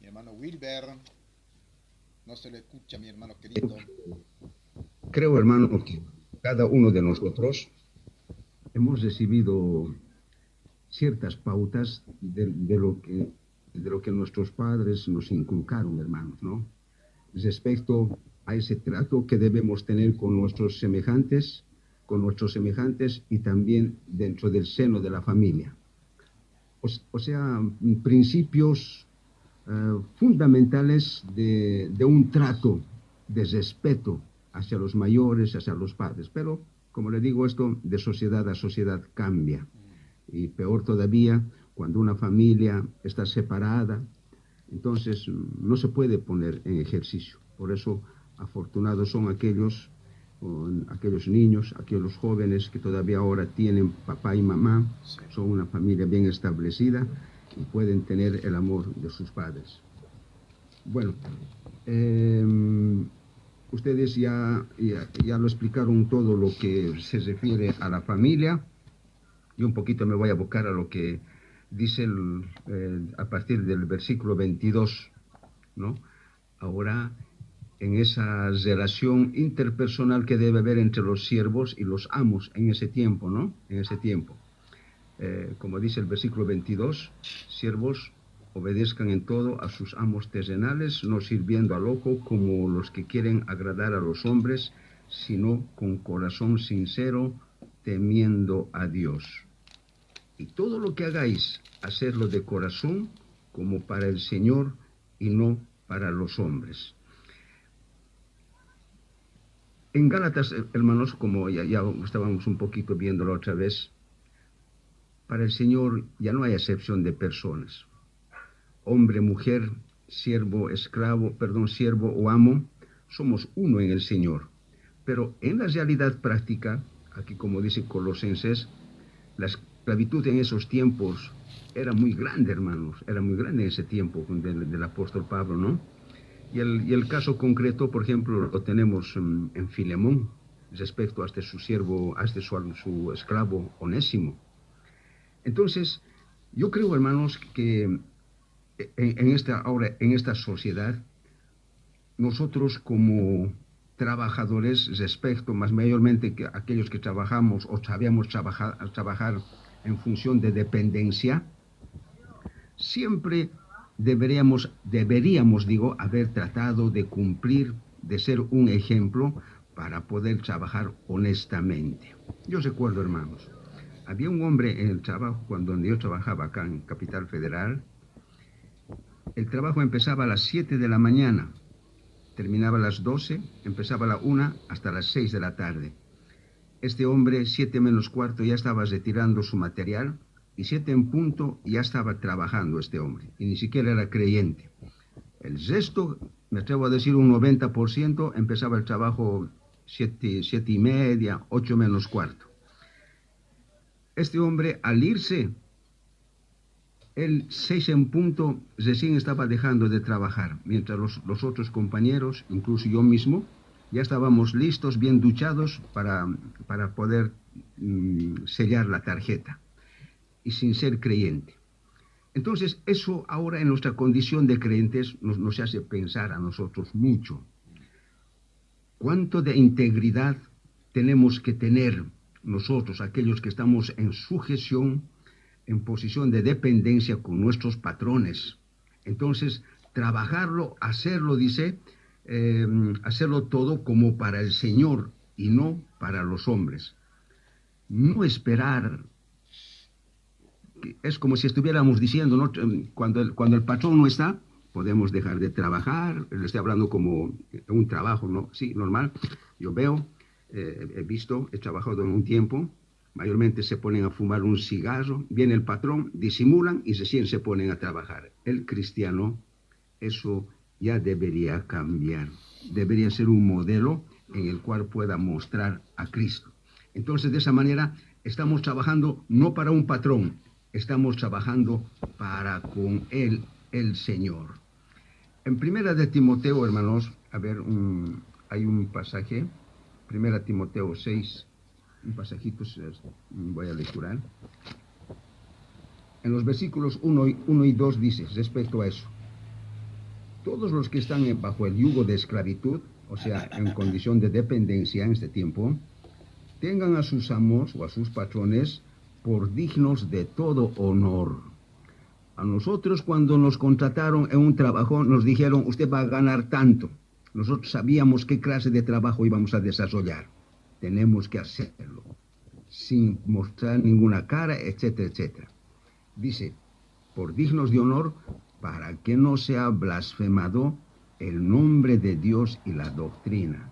Mi hermano Wilber, no se le escucha, mi hermano querido. Creo, hermano, que cada uno de nosotros hemos recibido ciertas pautas de lo que nuestros padres nos inculcaron, hermanos, ¿no? Respecto a ese trato que debemos tener con nuestros semejantes y también dentro del seno de la familia. O sea, principios fundamentales de un trato de respeto hacia los mayores, hacia los padres. Pero, como le digo, esto de sociedad a sociedad cambia. Y peor todavía, cuando una familia está separada, entonces no se puede poner en ejercicio. Por eso, afortunados son aquellos niños, aquellos jóvenes que todavía ahora tienen papá y mamá, son una familia bien establecida y pueden tener el amor de sus padres. Bueno, ustedes ya lo explicaron todo lo que se refiere a la familia. Y un poquito me voy a abocar a lo que dice a partir del versículo 22, ¿no? Ahora, en esa relación interpersonal que debe haber entre los siervos y los amos en ese tiempo, ¿no? En ese tiempo. Como dice el versículo 22, siervos, obedezcan en todo a sus amos terrenales, no sirviendo al ojo como los que quieren agradar a los hombres, sino con corazón sincero, temiendo a Dios. Y todo lo que hagáis, hacerlo de corazón, como para el Señor y no para los hombres. En Gálatas, hermanos, como ya estábamos un poquito viéndolo otra vez, para el Señor ya no hay excepción de personas. Hombre, mujer, siervo o amo, somos uno en el Señor. Pero en la realidad práctica, aquí como dice Colosenses, la esclavitud en esos tiempos era muy grande, hermanos, era muy grande en ese tiempo del apóstol Pablo, ¿no? Y el caso concreto, por ejemplo, lo tenemos en Filemón, respecto a su siervo, a su esclavo Onésimo. Entonces, yo creo, hermanos, que en esta sociedad, nosotros como trabajadores, respecto más mayormente que aquellos que trabajamos o sabemos trabajar en función de dependencia, siempre deberíamos, haber tratado de cumplir, de ser un ejemplo para poder trabajar honestamente. Yo recuerdo, hermanos, había un hombre en el trabajo, cuando yo trabajaba acá en Capital Federal. El trabajo empezaba a las 7 de la mañana, terminaba a las 12, empezaba a la 1 hasta las 6 de la tarde. Este hombre, 7 menos cuarto, ya estaba retirando su material, y 7 en punto ya estaba trabajando este hombre, y ni siquiera era creyente. El resto, me atrevo a decir un 90%, empezaba el trabajo 7 y media, 8 menos cuarto. Este hombre, al irse, él 6 en punto recién estaba dejando de trabajar, mientras los otros compañeros, incluso yo mismo, ya estábamos listos, bien duchados, para poder sellar la tarjeta, y sin ser creyente. Entonces, eso ahora en nuestra condición de creyentes nos hace pensar a nosotros mucho. ¿Cuánto de integridad tenemos que tener nosotros, aquellos que estamos en sujeción, en posición de dependencia con nuestros patrones? Entonces, trabajarlo, hacerlo, dice, hacerlo todo como para el Señor y no para los hombres. No esperar. Es como si estuviéramos diciendo, ¿no? Cuando el patrón no está, podemos dejar de trabajar. Le estoy hablando como un trabajo, ¿no? Sí, normal. Yo veo, he visto, he trabajado en un tiempo, mayormente se ponen a fumar un cigarro, viene el patrón, disimulan y recién se ponen a trabajar. El cristiano, eso ya debería cambiar. Debería ser un modelo en el cual pueda mostrar a Cristo. Entonces, de esa manera, estamos trabajando no para un patrón, estamos trabajando para con Él, el Señor. En Primera de Timoteo, hermanos, a ver, hay un pasaje, Primera Timoteo 6, un pasajito, voy a lecturar. En los versículos 1 y 2 dice, respecto a eso: todos los que están bajo el yugo de esclavitud, o sea, en condición de dependencia en este tiempo, tengan a sus amos o a sus patrones por dignos de todo honor. A nosotros, cuando nos contrataron en un trabajo, nos dijeron, usted va a ganar tanto. Nosotros sabíamos qué clase de trabajo íbamos a desarrollar. Tenemos que hacerlo, sin mostrar ninguna cara, etcétera, etcétera. Dice, por dignos de honor, para que no sea blasfemado el nombre de Dios y la doctrina.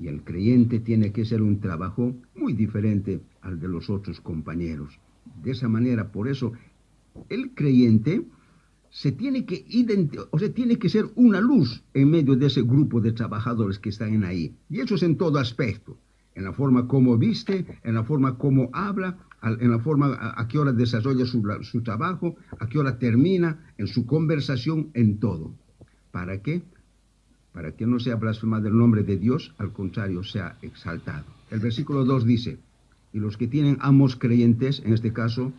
Y el creyente tiene que ser un trabajo muy diferente al de los otros compañeros. De esa manera, por eso, el creyente tiene que ser una luz en medio de ese grupo de trabajadores que están ahí. Y eso es en todo aspecto. En la forma como viste, en la forma como habla, en la forma a qué hora desarrolla su trabajo, a qué hora termina, en su conversación, en todo. ¿Para qué? Para que no sea blasfemado el nombre de Dios, al contrario, sea exaltado. El versículo 2 dice, y los que tienen amos creyentes, en este caso,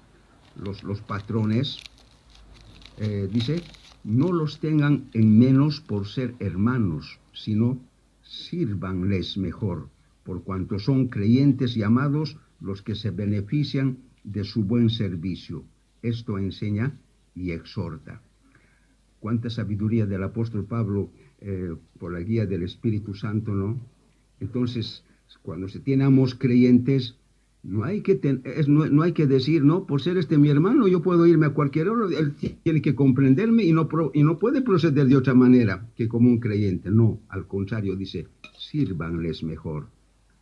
los patrones, dice, no los tengan en menos por ser hermanos, sino sírvanles mejor, por cuanto son creyentes y amados los que se benefician de su buen servicio. Esto enseña y exhorta. Cuánta sabiduría del apóstol Pablo por la guía del Espíritu Santo, ¿no? Entonces, cuando se tiene amos creyentes, no hay que decir, no, por ser mi hermano, yo puedo irme a cualquier hora, él tiene que comprenderme y no puede proceder de otra manera que como un creyente. No, al contrario, dice, sírvanles mejor,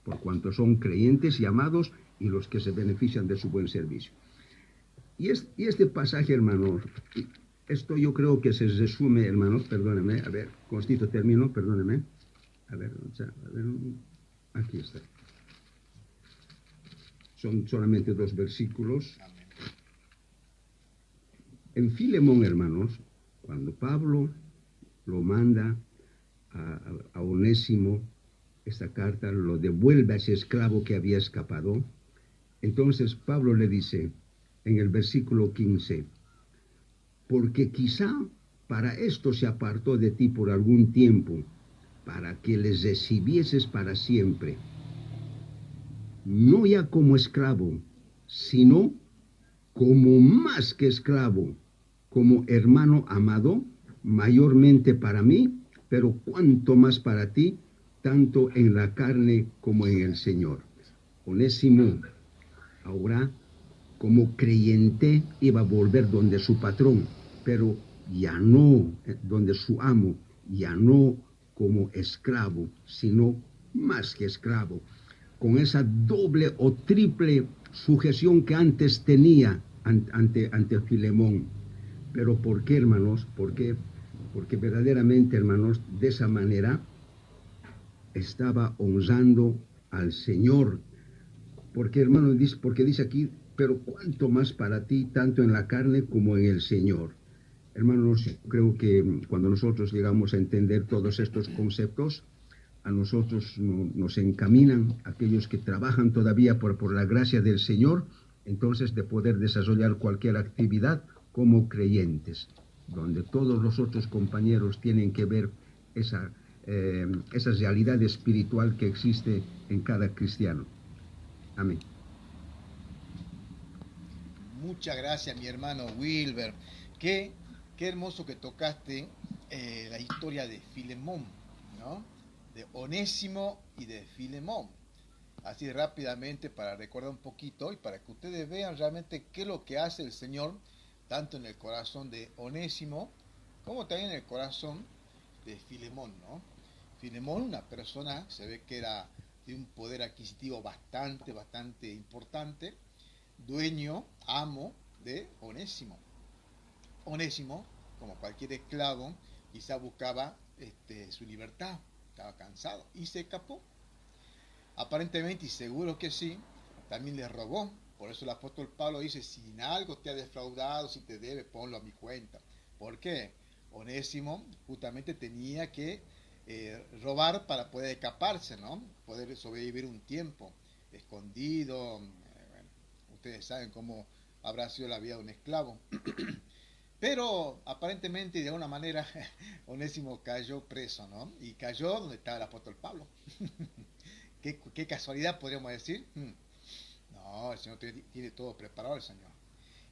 por cuanto son creyentes y amados y los que se benefician de su buen servicio. Y este pasaje, hermanos, esto yo creo que se resume, hermanos, perdónenme, a ver, con esto termino, perdónenme, a ver, aquí está. Son solamente 2 versículos. En Filemón, hermanos, cuando Pablo lo manda a Onésimo, esta carta lo devuelve a ese esclavo que había escapado. Entonces Pablo le dice en el versículo 15, porque quizá para esto se apartó de ti por algún tiempo, para que les recibieses para siempre, no ya como esclavo, sino como más que esclavo, como hermano amado, mayormente para mí, pero cuanto más para ti, tanto en la carne como en el Señor. Onésimo, ahora como creyente iba a volver donde su patrón, pero ya no donde su amo, ya no como esclavo, sino más que esclavo, con esa doble o triple sujeción que antes tenía ante Filemón. Pero ¿por qué, hermanos? ¿Por qué? Porque verdaderamente, hermanos, de esa manera estaba honrando al Señor. Porque, hermanos, porque dice aquí, pero cuánto más para ti, tanto en la carne como en el Señor. Hermanos, creo que cuando nosotros llegamos a entender todos estos conceptos, a nosotros nos encaminan aquellos que trabajan todavía por la gracia del Señor, entonces de poder desarrollar cualquier actividad como creyentes, donde todos los otros compañeros tienen que ver esa realidad espiritual que existe en cada cristiano. Amén. Muchas gracias, mi hermano Wilber. Qué hermoso que tocaste la historia de Filemón, ¿no? De Onésimo y de Filemón. Así rápidamente para recordar un poquito y para que ustedes vean realmente qué es lo que hace el Señor, tanto en el corazón de Onésimo como también en el corazón de Filemón, ¿no? Filemón, una persona, se ve que era de un poder adquisitivo bastante importante, dueño, amo de Onésimo. Onésimo, como cualquier esclavo, quizá buscaba su libertad, estaba cansado y se escapó. Aparentemente, y seguro que sí, también le robó. Por eso el apóstol Pablo dice, si en algo te ha defraudado, si te debe, ponlo a mi cuenta. ¿Por qué? Onésimo justamente tenía que robar para poder escaparse, ¿no? Poder sobrevivir un tiempo escondido. Bueno, ustedes saben cómo habrá sido la vida de un esclavo. Pero aparentemente, de alguna manera, Onésimo cayó preso, ¿no? Y cayó donde estaba el apóstol Pablo. ¿Qué casualidad podríamos decir? No, el Señor tiene todo preparado, el Señor.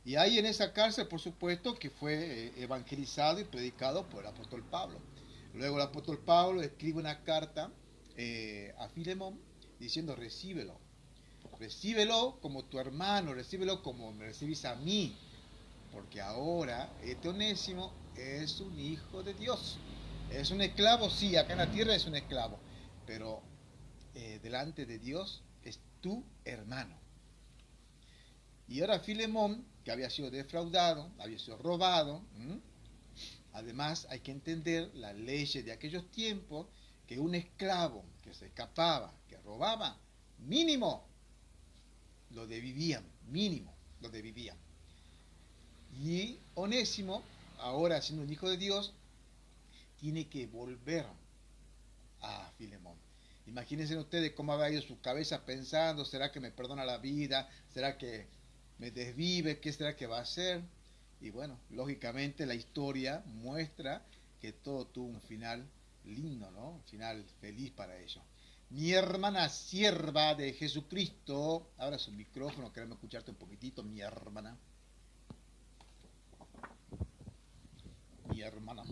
Y ahí en esa cárcel, por supuesto, que fue evangelizado y predicado por el apóstol Pablo. Luego el apóstol Pablo escribe una carta a Filemón diciendo, recíbelo como tu hermano, recíbelo como me recibís a mí, porque ahora este Onésimo es un hijo de Dios. Es un esclavo, sí, acá en la tierra es un esclavo, pero delante de Dios es tu hermano. Y ahora Filemón, que había sido defraudado, había sido robado, además hay que entender las leyes de aquellos tiempos, que un esclavo que se escapaba, que robaba, mínimo lo devivían. Y Onésimo, ahora siendo un hijo de Dios, tiene que volver a Filemón. Imagínense ustedes cómo habrá ido su cabeza pensando, ¿será que me perdona la vida? ¿Será que me desvive? ¿Qué será que va a hacer? Y bueno, lógicamente la historia muestra que todo tuvo un final lindo, ¿no? Un final feliz para ellos. Mi hermana sierva de Jesucristo, abra su micrófono, queremos escucharte un poquitito, mi hermana. Mi hermana.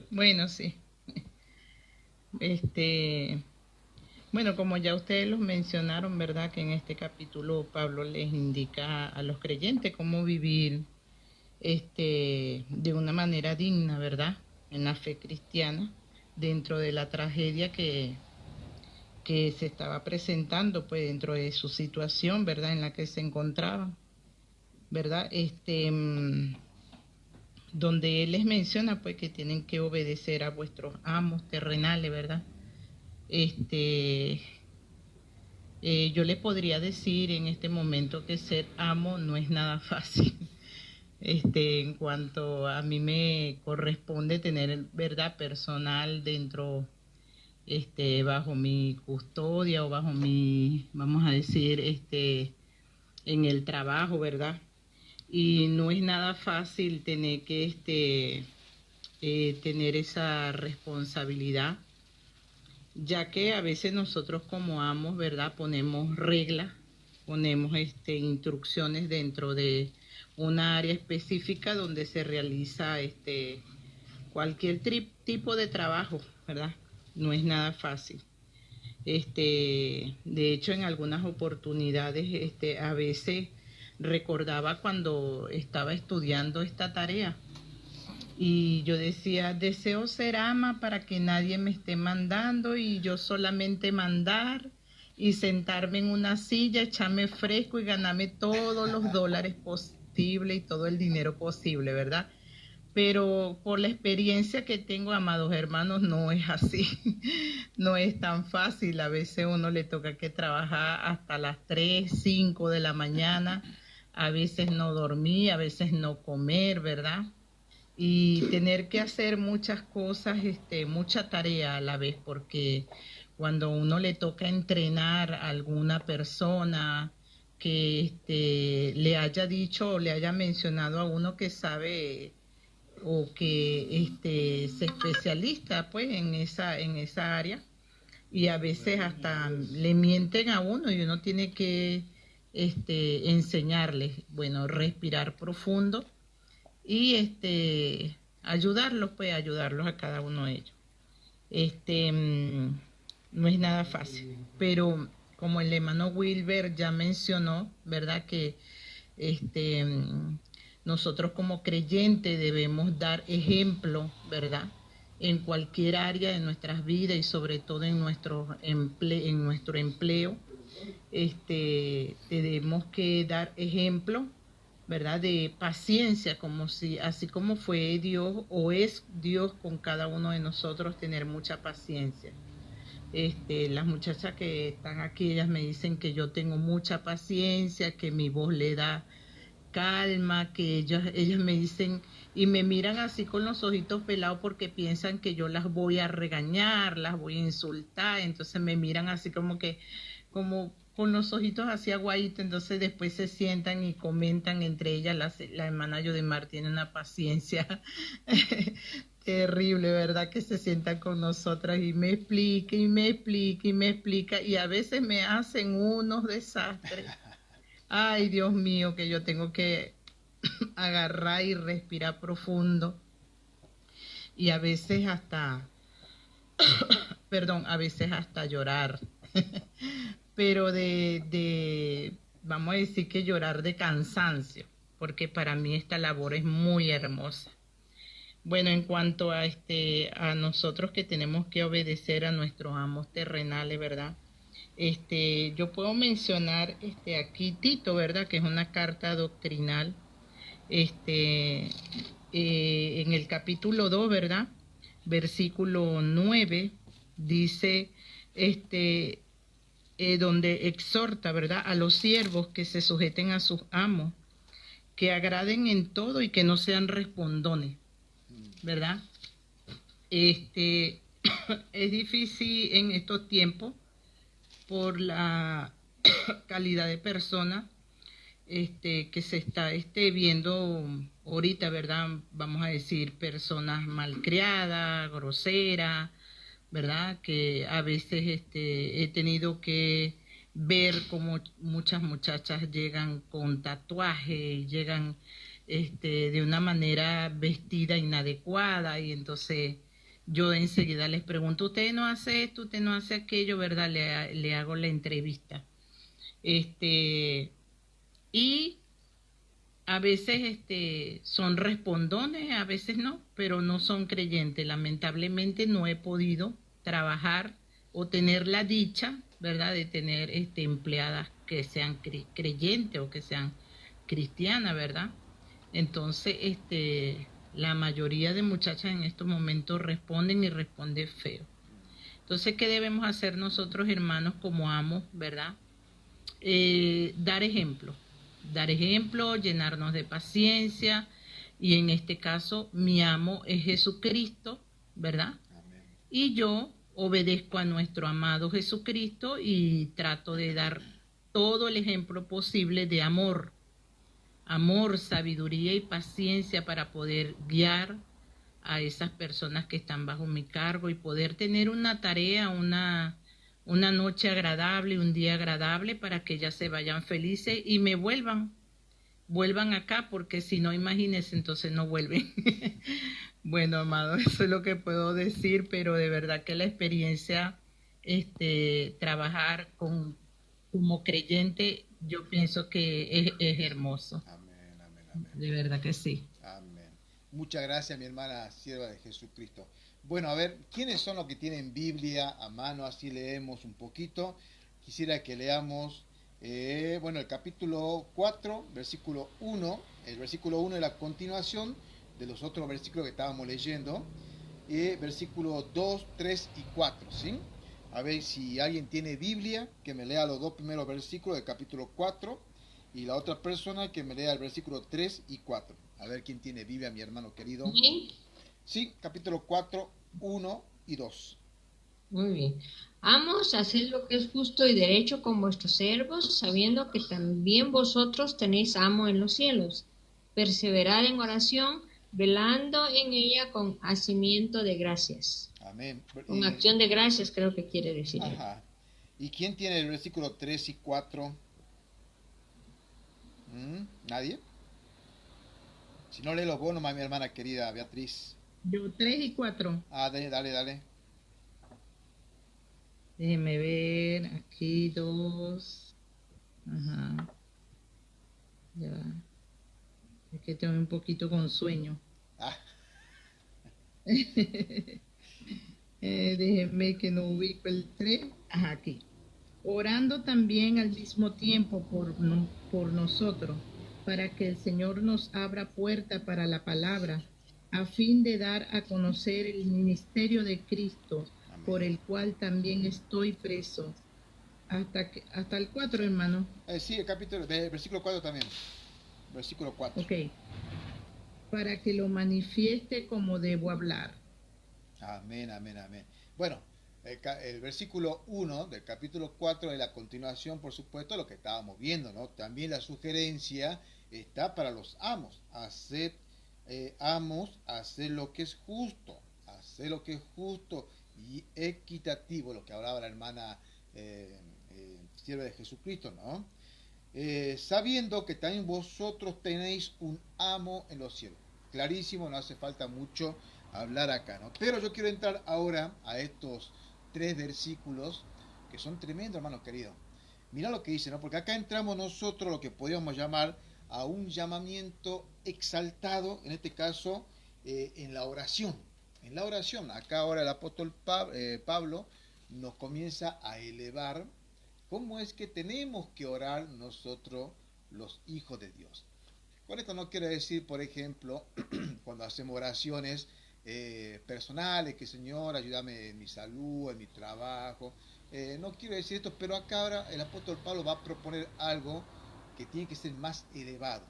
Bueno, sí. Bueno, como ya ustedes los mencionaron, ¿verdad? Que en este capítulo Pablo les indica a los creyentes cómo vivir de una manera digna, ¿verdad? En la fe cristiana, dentro de la tragedia que se estaba presentando, pues dentro de su situación, ¿verdad? En la que se encontraban, ¿verdad? Donde él les menciona, pues, que tienen que obedecer a vuestros amos terrenales, ¿verdad? Yo le podría decir en este momento que ser amo no es nada fácil. En cuanto a mí me corresponde tener, ¿verdad?, personal dentro, bajo mi custodia o bajo mi, vamos a decir, en el trabajo, ¿verdad? y no es nada fácil tener que tener esa responsabilidad, ya que a veces nosotros como amos, ¿verdad?, ponemos reglas, ponemos instrucciones dentro de una área específica donde se realiza cualquier tipo de trabajo, ¿verdad? No es nada fácil. De hecho, en algunas oportunidades, a veces recordaba cuando estaba estudiando esta tarea y yo decía, deseo ser ama para que nadie me esté mandando y yo solamente mandar y sentarme en una silla, echarme fresco y ganarme todos los dólares posibles y todo el dinero posible, ¿verdad? Pero por la experiencia que tengo, amados hermanos, no es así. No es tan fácil. A veces uno le toca que trabajar hasta las 3, 5 de la mañana. A veces no dormir, a veces no comer, ¿verdad? Y tener que hacer muchas cosas, mucha tarea a la vez, porque cuando uno le toca entrenar a alguna persona que le haya dicho o le haya mencionado a uno que sabe o que se especialista pues en esa área, y a veces hasta le mienten a uno y uno tiene que enseñarles, bueno, respirar profundo y ayudarlos a cada uno de ellos. No es nada fácil, pero como el hermano Wilber ya mencionó, ¿verdad?, que nosotros como creyentes debemos dar ejemplo, ¿verdad?, en cualquier área de nuestras vidas y sobre todo en nuestro empleo. Tenemos que dar ejemplo, ¿verdad?, de paciencia, así como fue Dios o es Dios con cada uno de nosotros, tener mucha paciencia. Las muchachas que están aquí, ellas me dicen que yo tengo mucha paciencia, que mi voz le da calma, que ellas me dicen y me miran así con los ojitos pelados porque piensan que yo las voy a regañar, las voy a insultar, entonces me miran así como con los ojitos así aguaditos, entonces después se sientan y comentan entre ellas. La hermana Yodemar tiene una paciencia terrible, ¿verdad?, que se sientan con nosotras y me explica y me explica y me explica y a veces me hacen unos desastres. Ay, Dios mío, que yo tengo que agarrar y respirar profundo y a veces hasta, a veces hasta llorar, pero vamos a decir que llorar de cansancio, porque para mí esta labor es muy hermosa. Bueno, en cuanto a nosotros que tenemos que obedecer a nuestros amos terrenales, ¿verdad? Yo puedo mencionar aquí Tito, ¿verdad?, que es una carta doctrinal, en el capítulo 2, ¿verdad?, versículo 9, dice, donde exhorta, ¿verdad?, a los siervos que se sujeten a sus amos, que agraden en todo y que no sean respondones, ¿verdad? Es difícil en estos tiempos por la calidad de persona que se está viendo ahorita, ¿verdad? Vamos a decir, personas malcriadas, groseras, ¿verdad? Que a veces he tenido que ver cómo muchas muchachas llegan con tatuajes, llegan de una manera vestida inadecuada, y entonces yo enseguida les pregunto, usted no hace esto, usted no hace aquello, ¿verdad? Le hago la entrevista. Y a veces son respondones, a veces no, pero no son creyentes. Lamentablemente no he podido trabajar o tener la dicha, ¿verdad?, de tener empleadas que sean creyentes o que sean cristianas, ¿verdad? Entonces, la mayoría de muchachas en estos momentos responden y responden feo. Entonces, ¿qué debemos hacer nosotros, hermanos, como amos, verdad? Dar ejemplo, llenarnos de paciencia, y en este caso mi amo es Jesucristo, ¿verdad? Amén. Y yo obedezco a nuestro amado Jesucristo y trato de dar todo el ejemplo posible de amor, amor, sabiduría y paciencia para poder guiar a esas personas que están bajo mi cargo y poder tener una tarea, una noche agradable, un día agradable para que ellas se vayan felices y me vuelvan acá, porque si no, imagínense, entonces no vuelven. Bueno, amado, eso es lo que puedo decir, pero de verdad que la experiencia, trabajar como creyente, yo pienso que es hermoso. Amén, amén, amén. De verdad que sí. Amén. Muchas gracias, mi hermana sierva de Jesucristo. Bueno, a ver, ¿quiénes son los que tienen Biblia a mano? Así leemos un poquito. Quisiera que leamos, el capítulo 4, versículo 1. El versículo 1 es la continuación de los otros versículos que estábamos leyendo. Versículos 2, 3 y 4, ¿sí? A ver si alguien tiene Biblia, que me lea los dos primeros versículos del capítulo 4. Y la otra persona que me lea el versículo 3 y 4. A ver quién tiene Biblia, mi hermano querido. ¿Sí? Sí, capítulo 4, 1 y 2. Muy bien. Amos, haced lo que es justo y derecho con vuestros siervos, sabiendo que también vosotros tenéis amo en los cielos. Perseverad en oración, velando en ella con hacimiento de gracias. Amén. Con acción de gracias, creo que quiere decir. Ajá. ¿Y quién tiene el versículo 3 y 4? ¿Nadie? Si no, léelo vos nomás, mi hermana querida Beatriz. Yo 3 y 4. Dale. Déjeme ver, aquí 2. Ajá. Ya. Es que estoy un poquito con sueño. Ah, Déjeme que no ubico el 3. Ajá, aquí. Orando también al mismo tiempo por nosotros, para que el Señor nos abra puerta para la palabra, a fin de dar a conocer el ministerio de Cristo, amén. por el cual también estoy preso. Hasta el 4, hermano. Sí, el versículo 4 también. Versículo 4. Ok. Para que lo manifieste como debo hablar. Amén. Bueno, el versículo 1 del capítulo 4 es la continuación, por supuesto, de lo que estábamos viendo, ¿no? También la sugerencia está para los amos. Hacer lo que es justo. Hacer lo que es justo y equitativo, lo que hablaba la hermana sierva de Jesucristo, ¿no? Sabiendo que también vosotros tenéis un amo en los cielos. Clarísimo, no hace falta mucho hablar acá, ¿no? Pero yo quiero entrar ahora a estos 3 versículos que son tremendos, hermanos queridos. Mirá lo que dice, ¿no? Porque acá entramos nosotros lo que podríamos llamar a un llamamiento exaltado, en este caso, en la oración. En la oración, acá ahora el apóstol Pablo nos comienza a elevar cómo es que tenemos que orar nosotros, los hijos de Dios. Con esto no quiero decir, por ejemplo, cuando hacemos oraciones personales, que Señor, ayúdame en mi salud, en mi trabajo. No quiero decir esto, pero acá ahora el apóstol Pablo va a proponer algo que tiene que ser más elevado.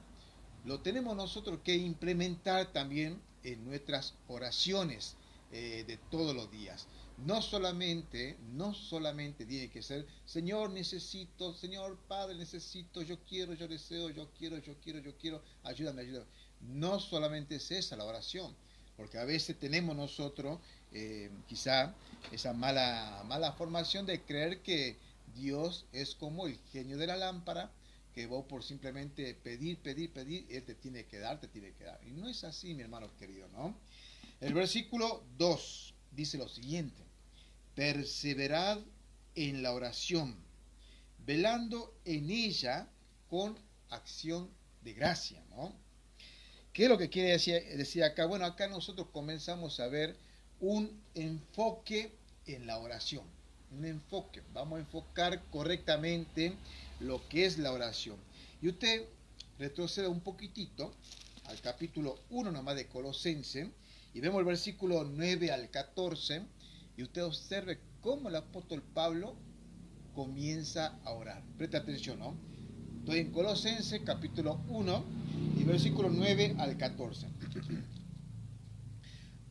Lo tenemos nosotros que implementar también en nuestras oraciones de todos los días. No solamente tiene que ser, Señor, necesito, Señor, Padre, necesito, yo quiero, yo deseo, yo quiero, ayúdame. No solamente es esa la oración, porque a veces tenemos nosotros quizá esa mala formación de creer que Dios es como el genio de la lámpara, que vos por simplemente pedir, Él te tiene que dar. Y no es así, mi hermano querido, ¿no? El versículo 2 dice lo siguiente: perseverad en la oración, velando en ella con acción de gracia, ¿no? ¿Qué es lo que quiere decir acá? Bueno, acá nosotros comenzamos a ver un enfoque en la oración. Un enfoque. Vamos a enfocar correctamente lo que es la oración. Y usted retrocede un poquitito al capítulo 1 nomás de Colosense y vemos el versículo 9 al 14 y usted observe cómo el apóstol Pablo comienza a orar. Presta atención, ¿no? Estoy en Colosense capítulo 1 y versículo 9 al 14.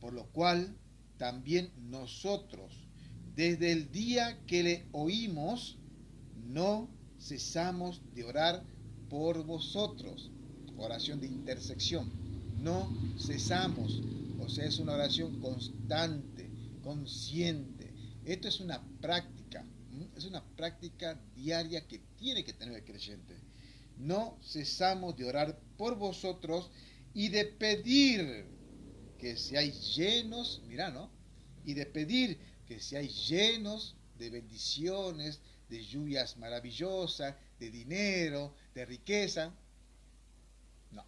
Por lo cual también nosotros, desde el día que le oímos, no cesamos de orar por vosotros, oración de intersección. No cesamos, o sea, es una oración constante, consciente. Esto es una práctica, es una práctica diaria que tiene que tener el creyente. No cesamos de orar por vosotros y de pedir que seáis llenos, mira, ¿no? Y de pedir que seáis llenos de bendiciones, de lluvias maravillosas, de dinero, de riqueza. No.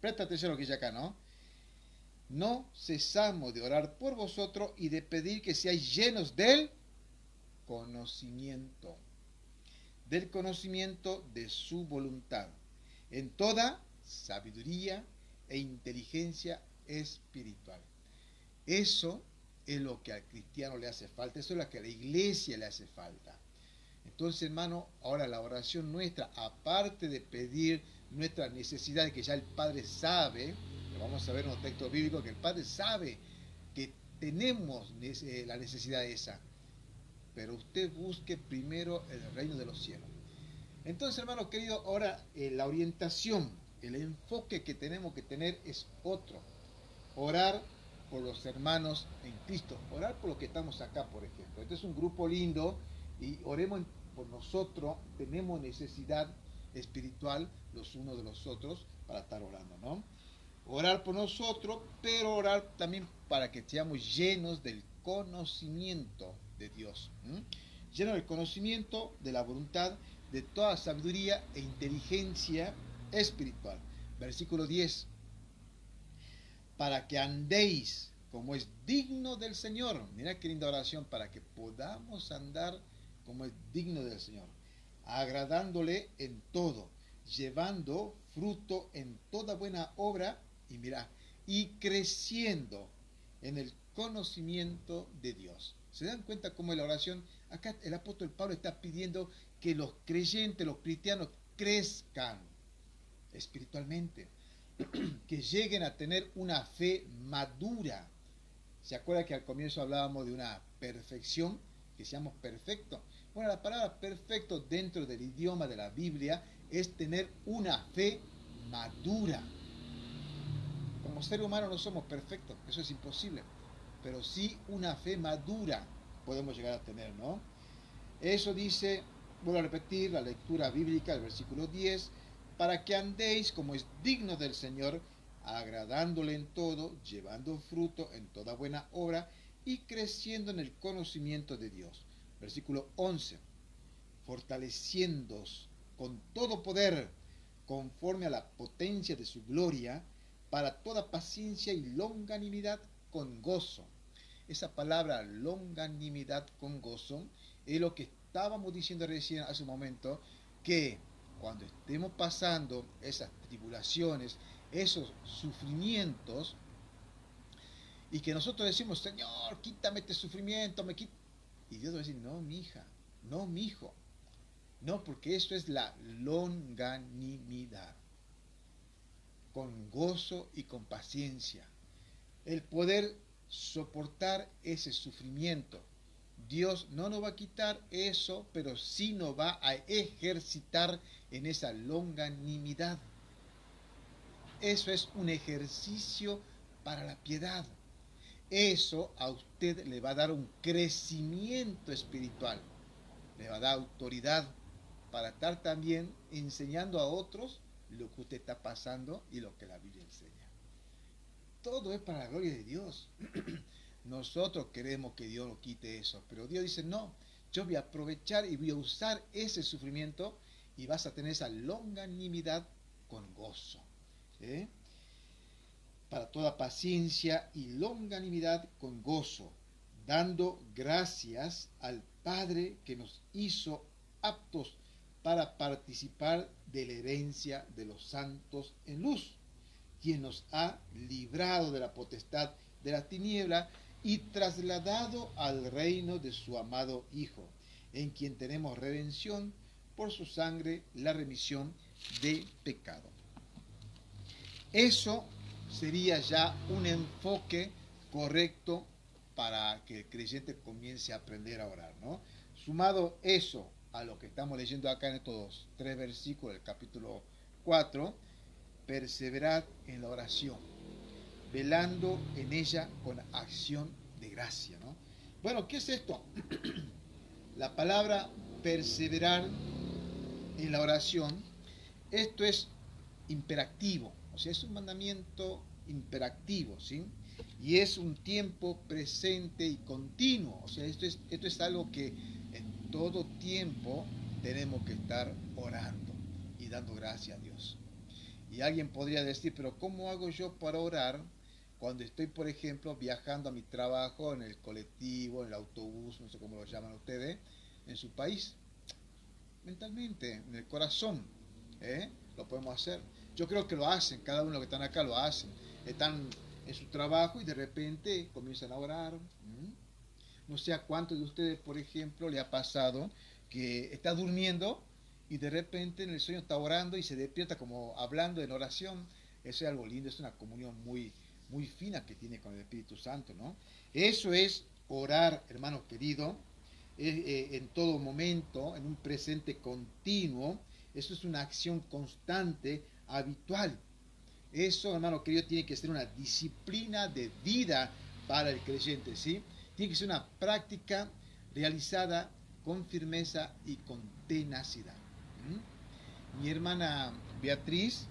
Presta atención a lo que dice acá, ¿no? No cesamos de orar por vosotros y de pedir que seáis llenos del conocimiento de su voluntad, en toda sabiduría e inteligencia espiritual. Eso es lo que al cristiano le hace falta, eso es lo que a la iglesia le hace falta. Entonces, hermano, ahora la oración nuestra, aparte de pedir nuestras necesidades, que ya el Padre sabe, lo vamos a ver en los textos bíblicos, que el Padre sabe que tenemos la necesidad esa, pero usted busque primero el reino de los cielos. Entonces, hermano querido, ahora la orientación, el enfoque que tenemos que tener es otro. Orar por los hermanos en Cristo, orar por los que estamos acá, por ejemplo. Este es un grupo lindo y oremos por nosotros, tenemos necesidad espiritual los unos de los otros para estar orando, ¿no? Orar por nosotros, pero orar también para que seamos llenos del conocimiento de Dios, llenos del conocimiento de la voluntad, de toda sabiduría e inteligencia espiritual. Versículo 10. Para que andéis como es digno del Señor. Mira qué linda oración, para que podamos andar como es digno del Señor, agradándole en todo, llevando fruto en toda buena obra, y mira, y creciendo en el conocimiento de Dios. ¿Se dan cuenta cómo es la oración? Acá el apóstol Pablo está pidiendo que los creyentes, los cristianos, crezcan espiritualmente, que lleguen a tener una fe madura. ¿Se acuerda que al comienzo hablábamos de una perfección? Que seamos perfectos. Bueno, la palabra perfecto dentro del idioma de la Biblia es tener una fe madura. Como ser humano no somos perfectos, eso es imposible, pero sí una fe madura podemos llegar a tener, ¿no? Eso dice, vuelvo a repetir, la lectura bíblica, el versículo 10, para que andéis como es digno del Señor, agradándole en todo, llevando fruto en toda buena obra y creciendo en el conocimiento de Dios. Versículo 11, fortaleciéndoos con todo poder, conforme a la potencia de su gloria, para toda paciencia y longanimidad con gozo. Esa palabra longanimidad con gozo es lo que estábamos diciendo recién hace un momento, que cuando estemos pasando esas tribulaciones, esos sufrimientos, y que nosotros decimos, Señor, quítame este sufrimiento, y Dios va a decir, no, mi hija, no, mi hijo, no, porque eso es la longanimidad, con gozo y con paciencia, el poder soportar ese sufrimiento. Dios no nos va a quitar eso, pero sí nos va a ejercitar en esa longanimidad. Eso es un ejercicio para la piedad. Eso a usted le va a dar un crecimiento espiritual, le va a dar autoridad para estar también enseñando a otros lo que usted está pasando y lo que la Biblia enseña. Todo es para la gloria de Dios. Nosotros queremos que Dios nos quite eso, pero Dios dice, no, yo voy a aprovechar y voy a usar ese sufrimiento y vas a tener esa longanimidad con gozo. Para toda paciencia y longanimidad con gozo, dando gracias al Padre que nos hizo aptos para participar de la herencia de los santos en luz, quien nos ha librado de la potestad de la tiniebla y trasladado al reino de su amado Hijo, en quien tenemos redención por su sangre, la remisión de pecado. Eso sería ya un enfoque correcto para que el creyente comience a aprender a orar, ¿no? Sumado eso a lo que estamos leyendo acá en estos 3 versículos del capítulo 4, perseverad en la oración, velando en ella con acción de gracia, ¿no? Bueno, ¿qué es esto? La palabra perseverar en la oración, esto es imperativo, o sea, es un mandamiento imperativo, ¿sí? Y es un tiempo presente y continuo, o sea, esto es algo que en todo tiempo tenemos que estar orando y dando gracias a Dios. Y alguien podría decir, pero ¿cómo hago yo para orar cuando estoy, por ejemplo, viajando a mi trabajo en el colectivo, en el autobús, no sé cómo lo llaman ustedes, en su país? Mentalmente, en el corazón, lo podemos hacer. Yo creo que lo hacen, cada uno que están acá lo hacen. Están en su trabajo y de repente comienzan a orar. No sé a cuántos de ustedes, por ejemplo, le ha pasado que está durmiendo y de repente en el sueño está orando y se despierta como hablando en oración. Eso es algo lindo, es una comunión muy, muy fina que tiene con el Espíritu Santo, ¿no? Eso es orar, hermanos queridos, en todo momento, en un presente continuo. Eso es una acción constante, habitual. Eso, hermano querido, tiene que ser una disciplina de vida para el creyente, ¿sí? Tiene que ser una práctica realizada con firmeza y con tenacidad. Mi hermana Beatriz,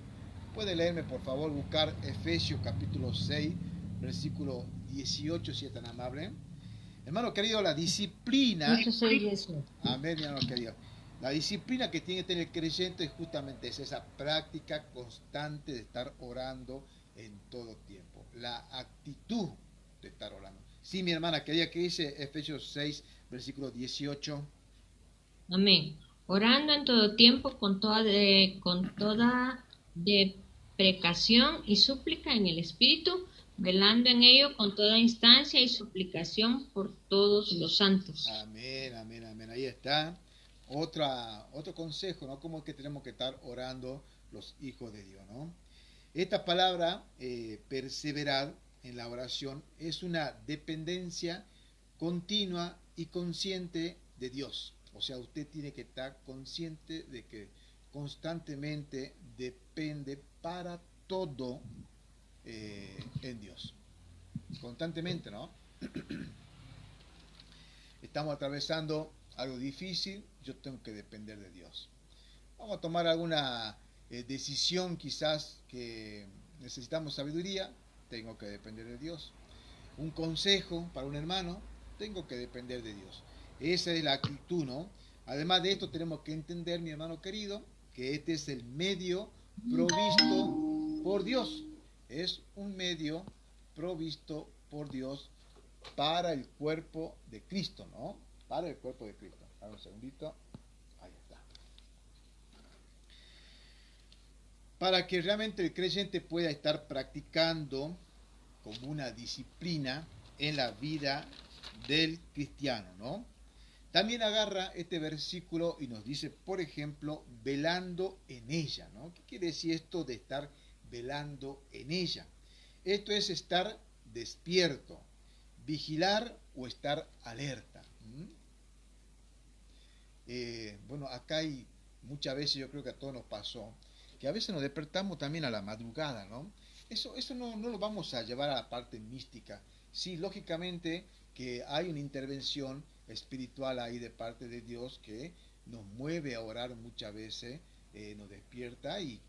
puede leerme por favor, buscar Efesios capítulo 6, versículo 18, si es tan amable. Hermano querido, la disciplina, amén, mi hermano querido, la disciplina que tiene que tener el creyente es justamente esa práctica constante de estar orando en todo tiempo, la actitud de estar orando. Sí, mi hermana querida, que dice Efesios 6, versículo 18. Amén. Orando en todo tiempo con toda deprecación y súplica en el Espíritu, velando en ello con toda instancia y suplicación por todos los santos. Amén, amén, amén. Ahí está. Otro consejo, ¿no? Cómo es que tenemos que estar orando los hijos de Dios, ¿no? Esta palabra, perseverar en la oración, es una dependencia continua y consciente de Dios. O sea, usted tiene que estar consciente de que constantemente depende para todo en Dios. Constantemente, ¿no? Estamos atravesando algo difícil, yo tengo que depender de Dios. Vamos a tomar alguna decisión quizás que necesitamos sabiduría, tengo que depender de Dios. Un consejo para un hermano, tengo que depender de Dios. Esa es la actitud, ¿no? Además de esto tenemos que entender, mi hermano querido, que este es el medio provisto por Dios. Es un medio provisto por Dios para el cuerpo de Cristo, ¿no? Para el cuerpo de Cristo. Dame un segundito. Ahí está. Para que realmente el creyente pueda estar practicando como una disciplina en la vida del cristiano, ¿no? También agarra este versículo y nos dice, por ejemplo, velando en ella, ¿no? ¿Qué quiere decir esto de estar velando en ella? Esto es estar despierto, vigilar o estar alerta. Bueno, acá hay muchas veces, yo creo que a todos nos pasó, que a veces nos despertamos también a la madrugada, ¿no? Eso no lo vamos a llevar a la parte mística. Sí, lógicamente que hay una intervención espiritual ahí de parte de Dios que nos mueve a orar muchas veces, nos despierta y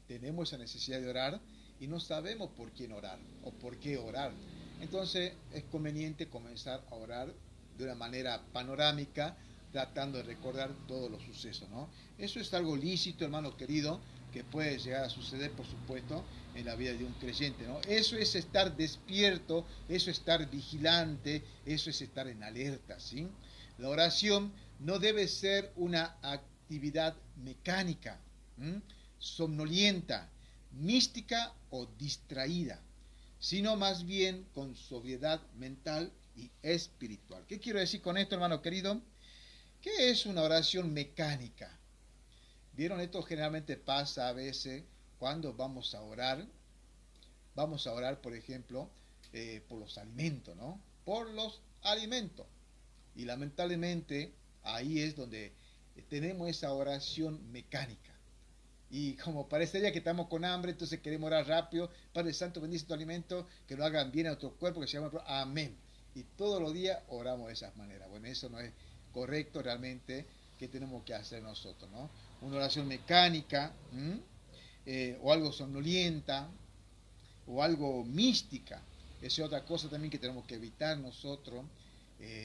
tenemos esa necesidad de orar y no sabemos por quién orar o por qué orar. Entonces es conveniente comenzar a orar de una manera panorámica, tratando de recordar todos los sucesos, ¿no? Eso es algo lícito, hermano querido, que puede llegar a suceder, por supuesto, en la vida de un creyente, ¿no? Eso es estar despierto, eso es estar vigilante, eso es estar en alerta, ¿sí? La oración no debe ser una actividad mecánica, somnolienta, mística o distraída, sino más bien con sobriedad mental y espiritual. ¿Qué quiero decir con esto, hermano querido? ¿Qué es una oración mecánica? ¿Vieron? Esto generalmente pasa a veces cuando vamos a orar. Vamos a orar, por ejemplo, por los alimentos, ¿no? Por los alimentos. Y lamentablemente ahí es donde tenemos esa oración mecánica. Y como parecería que estamos con hambre, entonces queremos orar rápido. Padre Santo, bendice tu alimento, que lo hagan bien a nuestro cuerpo, que se llama amén. Y todos los días oramos de esa manera. Bueno, eso no es correcto realmente, que tenemos que hacer nosotros, ¿no? Una oración mecánica, o algo somnolienta, o algo mística. Esa es otra cosa también que tenemos que evitar nosotros.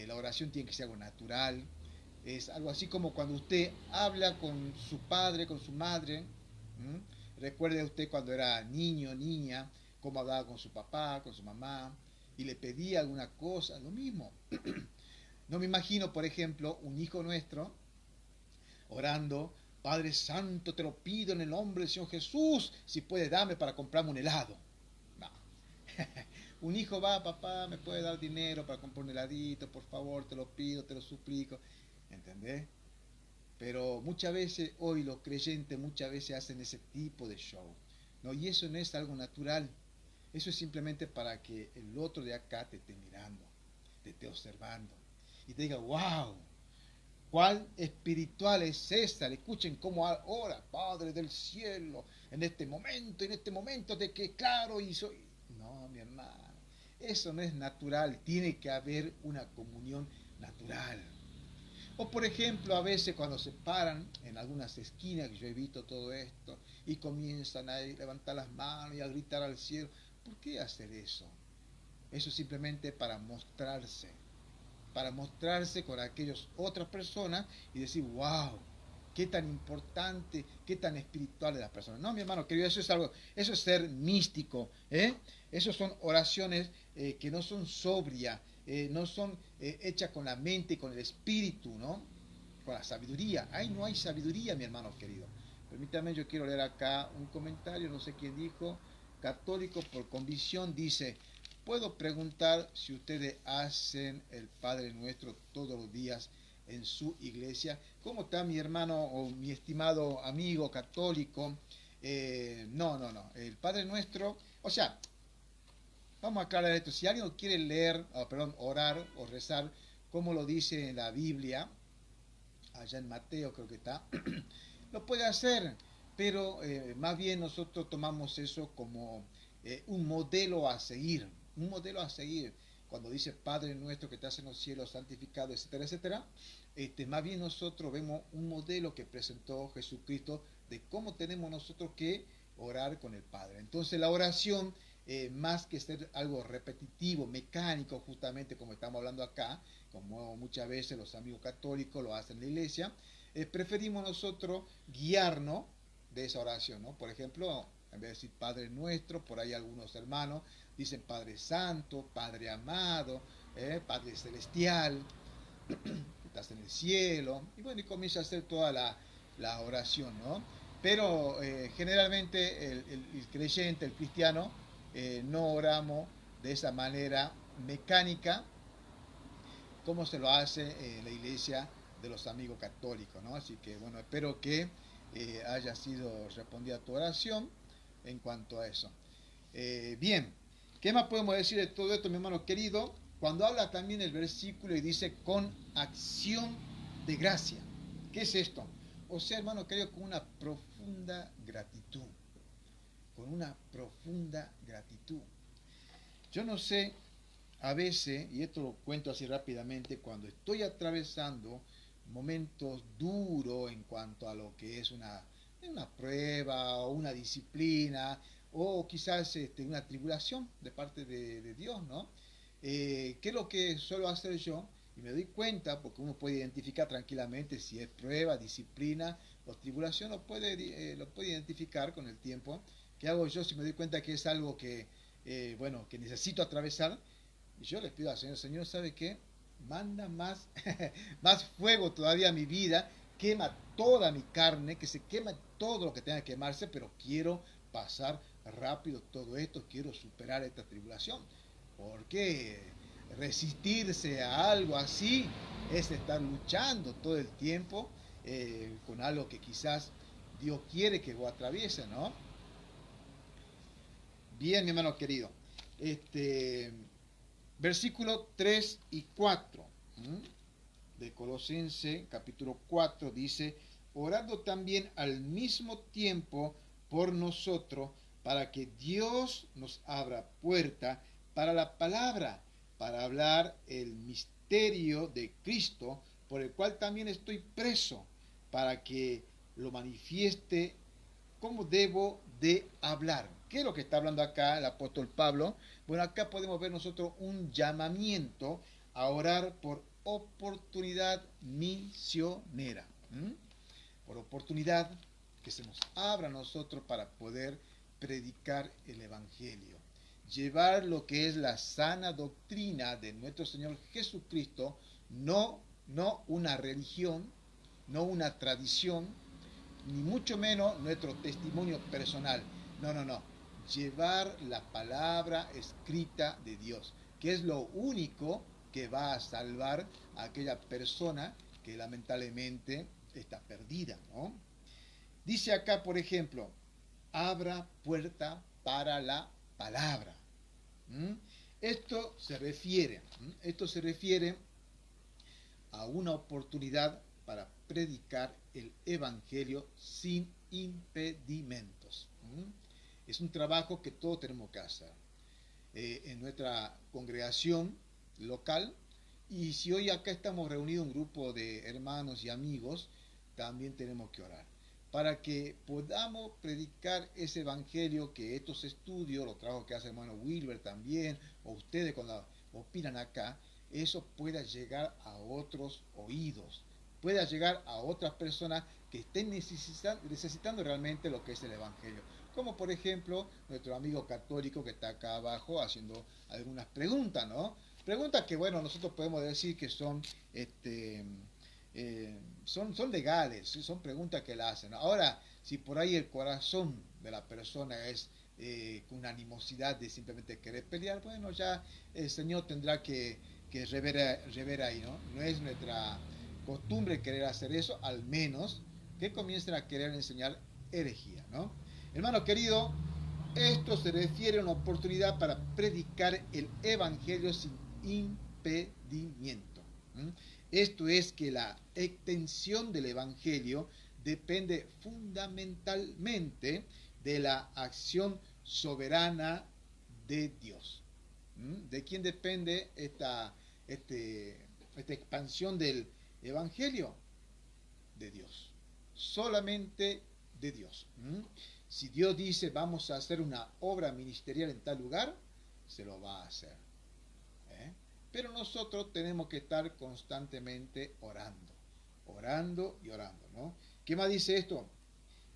La oración tiene que ser algo natural. Es algo así como cuando usted habla con su padre, con su madre. Recuerde usted cuando era niño, niña, cómo hablaba con su papá, con su mamá, y le pedía alguna cosa, lo mismo. No me imagino, por ejemplo, un hijo nuestro orando: Padre Santo, te lo pido en el nombre del Señor Jesús, si puedes darme para comprarme un helado. No. Un hijo va: papá, ¿me puede dar dinero para comprar un heladito? Por favor, te lo pido, te lo suplico. ¿Entendés? Pero muchas veces, hoy los creyentes muchas veces hacen ese tipo de show, ¿no? Y eso no es algo natural. Eso es simplemente para que el otro de acá te esté mirando, te esté observando, y te diga: wow, ¿cuál espiritual es esta? Escuchen cómo ora, Padre del cielo, en este momento de que claro y soy... No, mi hermano, eso no es natural, tiene que haber una comunión natural. O por ejemplo, a veces cuando se paran en algunas esquinas, que yo he visto todo esto, y comienzan a levantar las manos y a gritar al cielo. ¿Por qué hacer eso? Eso es simplemente para mostrarse con aquellas otras personas y decir: wow, qué tan importante, qué tan espiritual es la persona. No, mi hermano querido, eso es ser místico, ¿eh? Esas son oraciones que no son sobrias, no son hechas con la mente y con el espíritu, ¿no? Con la sabiduría. Ahí no hay sabiduría, mi hermano querido. Permítame, yo quiero leer acá un comentario, no sé quién dijo. Católico por convicción dice: ¿puedo preguntar si ustedes hacen el Padre Nuestro todos los días en su iglesia? ¿Cómo está mi hermano o mi estimado amigo católico? No. El Padre Nuestro, o sea, vamos a aclarar esto. Si alguien quiere leer, orar o rezar, como lo dice en la Biblia, allá en Mateo creo que está, lo puede hacer, pero más bien nosotros tomamos eso como un modelo a seguir, cuando dice Padre Nuestro que estás en los cielos, santificado, etcétera, etcétera. Más bien nosotros vemos un modelo que presentó Jesucristo de cómo tenemos nosotros que orar con el Padre. Entonces la oración, más que ser algo repetitivo, mecánico, justamente como estamos hablando acá, como muchas veces los amigos católicos lo hacen en la iglesia, preferimos nosotros guiarnos de esa oración, ¿no? Por ejemplo, en vez de decir Padre Nuestro, por ahí algunos hermanos dicen Padre Santo, Padre Amado, Padre Celestial, que estás en el cielo, y bueno, y comienza a hacer toda la oración, ¿no? Pero generalmente el creyente, el cristiano, no oramos de esa manera mecánica como se lo hace en la iglesia de los amigos católicos, ¿no? Así que bueno, espero que haya sido respondida tu oración en cuanto a eso. Bien, ¿qué más podemos decir de todo esto, mi hermano querido? Cuando habla también el versículo y dice con acción de gracia. ¿Qué es esto? O sea, hermano querido, con una profunda gratitud. Con una profunda gratitud. Yo no sé, a veces, y esto lo cuento así rápidamente, cuando estoy atravesando momentos duros en cuanto a lo que es una prueba o una disciplina o quizás una tribulación de parte de Dios, ¿no? ¿Qué es lo que suelo hacer yo? Y me doy cuenta, porque uno puede identificar tranquilamente si es prueba, disciplina o tribulación, lo puede identificar con el tiempo. ¿Qué hago yo si me doy cuenta que es algo que necesito atravesar? Y yo les pido al Señor: Señor, ¿sabe qué? Manda más, más fuego todavía a mi vida, quema toda mi carne, que se queme todo lo que tenga que quemarse, pero quiero pasar rápido todo esto, quiero superar esta tribulación. Porque resistirse a algo así es estar luchando todo el tiempo con algo que quizás Dios quiere que vos atraviese, ¿no? Bien, mi hermano querido. Versículo 3 y 4 de Colosenses capítulo 4 dice: orando también al mismo tiempo por nosotros, para que Dios nos abra puerta para la palabra, para hablar el misterio de Cristo, por el cual también estoy preso, para que lo manifieste como debo de hablar. ¿Qué es lo que está hablando acá el apóstol Pablo? Bueno, acá podemos ver nosotros un llamamiento a orar por oportunidad misionera. Por oportunidad que se nos abra a nosotros para poder predicar el Evangelio. Llevar lo que es la sana doctrina de nuestro Señor Jesucristo, no una religión, no una tradición, ni mucho menos nuestro testimonio personal. No. Llevar la palabra escrita de Dios, que es lo único que va a salvar a aquella persona que lamentablemente está perdida, ¿no? Dice acá, por ejemplo, abra puerta para la palabra. Esto se refiere a una oportunidad para predicar el Evangelio sin impedimentos. Es un trabajo que todos tenemos que hacer en nuestra congregación local, y si hoy acá estamos reunidos un grupo de hermanos y amigos, también tenemos que orar para que podamos predicar ese evangelio, que estos estudios, los trabajos que hace el hermano Wilber también, o ustedes cuando opinan acá, eso pueda llegar a otros oídos, pueda llegar a otras personas que estén necesitando realmente lo que es el evangelio. Como por ejemplo nuestro amigo católico que está acá abajo haciendo algunas preguntas, ¿no? Preguntas que, bueno, nosotros podemos decir que son son legales, son preguntas que la hacen, ¿no? Ahora, si por ahí el corazón de la persona es con una animosidad de simplemente querer pelear, bueno, ya el Señor tendrá que rever ahí, ¿no? No es nuestra costumbre querer hacer eso, al menos que comiencen a querer enseñar herejía, ¿no? Hermano querido, esto se refiere a una oportunidad para predicar el evangelio sin impedimento. Esto es que la extensión del evangelio depende fundamentalmente de la acción soberana de Dios. ¿De quién depende esta expansión del evangelio? De Dios. Solamente de Dios. Si Dios dice vamos a hacer una obra ministerial en tal lugar, se lo va a hacer. Pero nosotros tenemos que estar constantemente orando y orando, ¿no? ¿Qué más dice esto?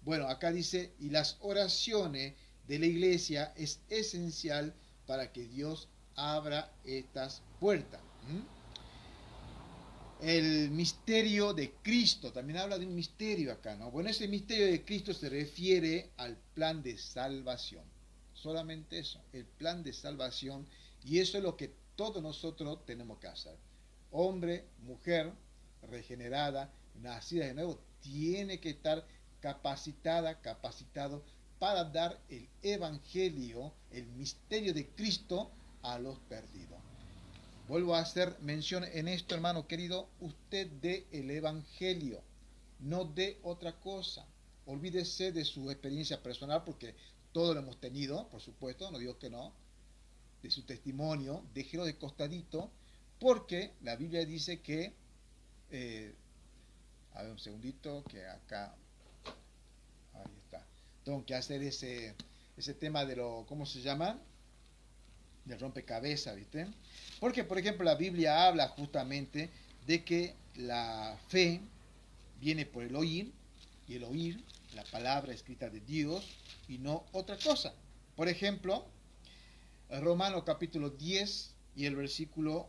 Bueno, acá dice, y las oraciones de la iglesia es esencial para que Dios abra estas puertas. El misterio de Cristo, también habla de un misterio acá, ¿no? Bueno, ese misterio de Cristo se refiere al plan de salvación. Solamente eso, el plan de salvación, y eso es lo que todos nosotros tenemos que hacer. Hombre, mujer, regenerada, nacida de nuevo, tiene que estar capacitado para dar el evangelio, el misterio de Cristo a los perdidos. Vuelvo a hacer mención en esto, hermano querido, usted dé el evangelio, no dé otra cosa. Olvídese de su experiencia personal, porque todos lo hemos tenido, por supuesto, no digo que no, de su testimonio, déjelo de costadito, porque la Biblia dice que, a ver un segundito, que acá, ahí está, tengo que hacer ese tema de lo, ¿cómo se llama? Del rompecabezas, ¿viste? Porque, por ejemplo, la Biblia habla justamente de que la fe viene por el oír, y el oír, la palabra escrita de Dios, y no otra cosa. Por ejemplo, Romanos capítulo 10 y el versículo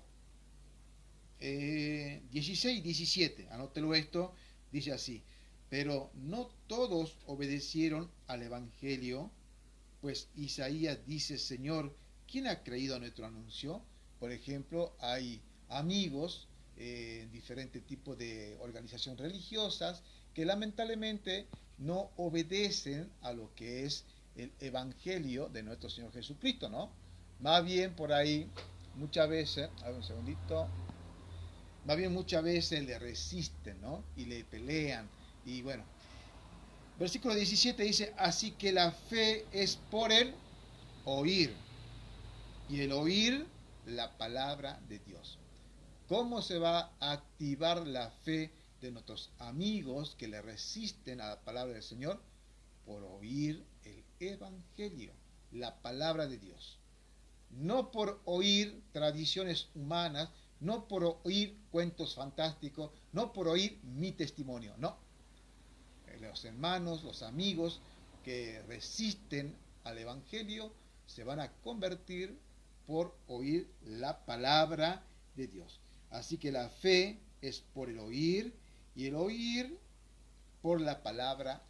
16 y 17, anótelo esto, dice así: pero no todos obedecieron al evangelio, pues Isaías dice: Señor, ¿quién ha creído a nuestro anuncio? Por ejemplo, hay amigos en diferentes tipos de organizaciones religiosas que lamentablemente no obedecen a lo que es el evangelio de nuestro Señor Jesucristo, ¿no? Más bien por ahí, muchas veces, a ver un segundito, más bien muchas veces le resisten, ¿no? Y le pelean, Y bueno, versículo 17 dice, así que la fe es por el oír, y el oír la palabra de Dios. ¿Cómo se va a activar la fe de nuestros amigos que le resisten a la palabra del Señor? Por oír el Evangelio, la palabra de Dios. No por oír tradiciones humanas, no por oír cuentos fantásticos, no por oír mi testimonio, no. Los hermanos, los amigos que resisten al Evangelio se van a convertir por oír la palabra de Dios. Así que la fe es por el oír y el oír por la palabra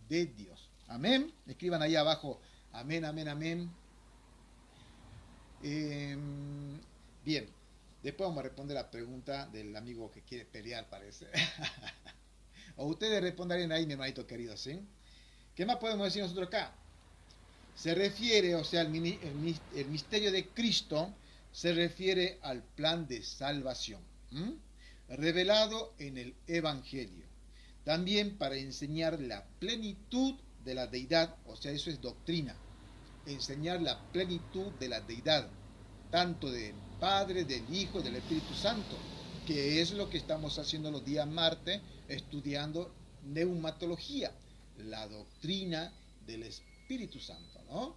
de Dios. Amén. Escriban ahí abajo. Amén, amén, amén. Bien. Después vamos a responder la pregunta del amigo que quiere pelear, parece. O ustedes responderían ahí, mi hermanito querido, ¿sí? ¿Qué más podemos decir nosotros acá? Se refiere, o sea, el misterio de Cristo se refiere al plan de salvación, revelado en el Evangelio. También para enseñar la plenitud de la deidad, o sea, eso es doctrina. Enseñar la plenitud de la deidad, tanto del Padre, del Hijo y del Espíritu Santo, que es lo que estamos haciendo los días martes, estudiando neumatología, la doctrina del Espíritu Santo, ¿no?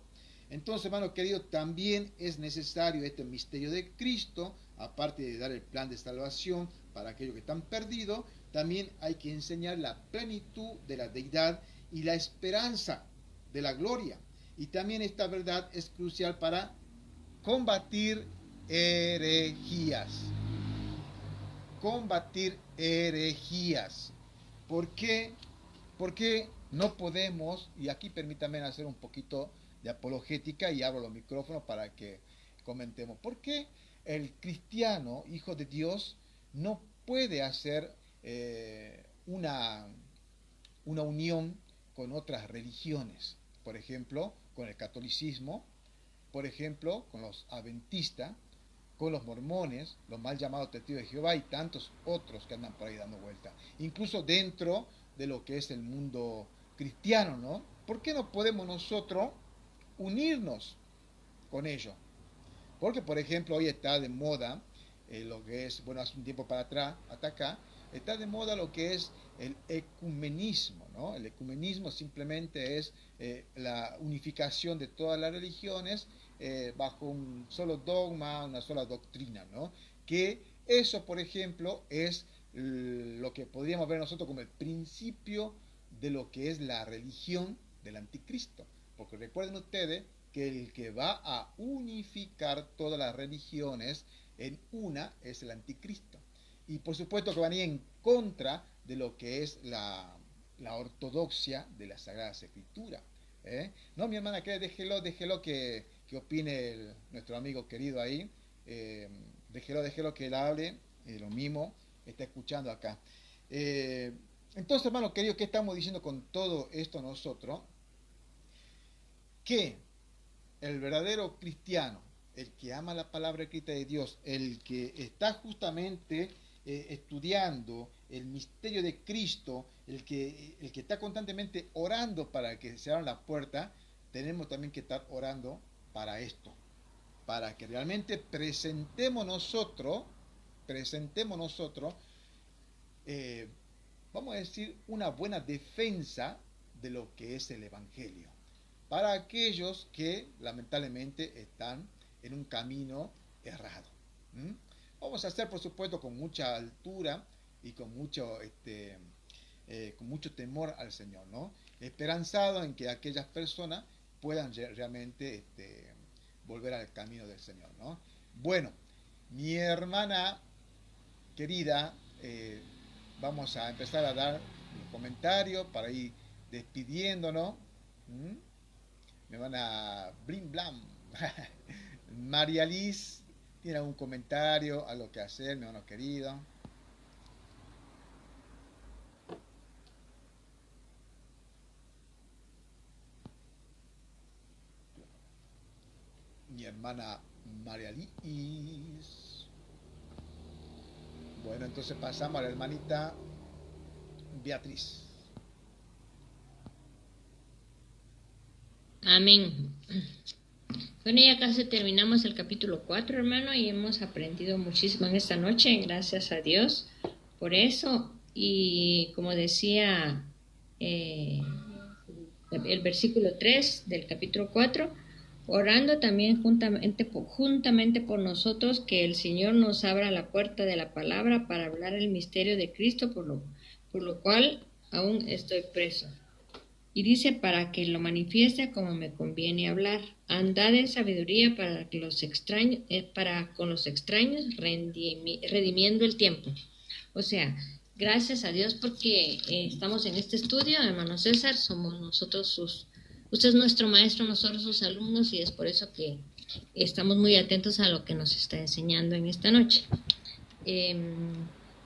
Entonces, hermano querido, también es necesario este misterio de Cristo, aparte de dar el plan de salvación para aquellos que están perdidos, también hay que enseñar la plenitud de la deidad y la esperanza de la gloria. Y también esta verdad es crucial para combatir herejías. Combatir herejías. ¿Por qué? Porque no podemos, y aquí permítanme hacer un poquito de apologética y abro los micrófonos para que comentemos. ¿Por qué el cristiano, hijo de Dios, no puede hacer una unión con otras religiones? Por ejemplo, con el catolicismo, por ejemplo, con los adventistas, con los mormones, los mal llamados testigos de Jehová y tantos otros que andan por ahí dando vuelta. Incluso dentro de lo que es el mundo cristiano, ¿no? ¿Por qué no podemos nosotros unirnos con ellos? Porque, por ejemplo, hoy está de moda lo que es, bueno, hace un tiempo para atrás, hasta acá, está de moda lo que es el ecumenismo, ¿no? El ecumenismo simplemente es la unificación de todas las religiones bajo un solo dogma, una sola doctrina, ¿no? Que eso, por ejemplo, es lo que podríamos ver nosotros como el principio de lo que es la religión del anticristo. Porque recuerden ustedes que el que va a unificar todas las religiones en una es el anticristo. Y por supuesto que van a ir en contra de lo que es la ortodoxia de las Sagradas Escrituras. No, mi hermana, que déjelo que opine nuestro amigo querido ahí. Déjelo que él hable, lo mismo, está escuchando acá. Entonces, hermano querido, ¿qué estamos diciendo con todo esto nosotros? Que el verdadero cristiano, el que ama la palabra escrita de Dios, el que está justamente estudiando el misterio de Cristo, el que está constantemente orando para que se abran las puertas, tenemos también que estar orando para esto, para que realmente presentemos nosotros, vamos a decir, una buena defensa de lo que es el Evangelio, para aquellos que lamentablemente están en un camino errado. Vamos a hacer, por supuesto, con mucha altura y con mucho temor al Señor, ¿no? Esperanzado en que aquellas personas puedan realmente volver al camino del Señor, ¿no? Bueno, mi hermana querida, vamos a empezar a dar los comentarios para ir despidiéndonos. Me van a blim blam. María Liz, ¿tiene algún comentario a lo que hacer, mi hermano querido? Mi hermana María Liz. Bueno, entonces pasamos a la hermanita Beatriz. Amén. Bueno, ya casi terminamos el capítulo 4, hermano, y hemos aprendido muchísimo en esta noche, gracias a Dios por eso. Y como decía el versículo 3 del capítulo 4, orando también juntamente por nosotros, que el Señor nos abra la puerta de la palabra para hablar el misterio de Cristo, por lo cual aún estoy preso. Y dice, para que lo manifieste como me conviene hablar. Andad en sabiduría para con los extraños, redimiendo el tiempo. O sea, gracias a Dios porque estamos en este estudio, hermano César, somos nosotros usted es nuestro maestro, nosotros sus alumnos, y es por eso que estamos muy atentos a lo que nos está enseñando en esta noche.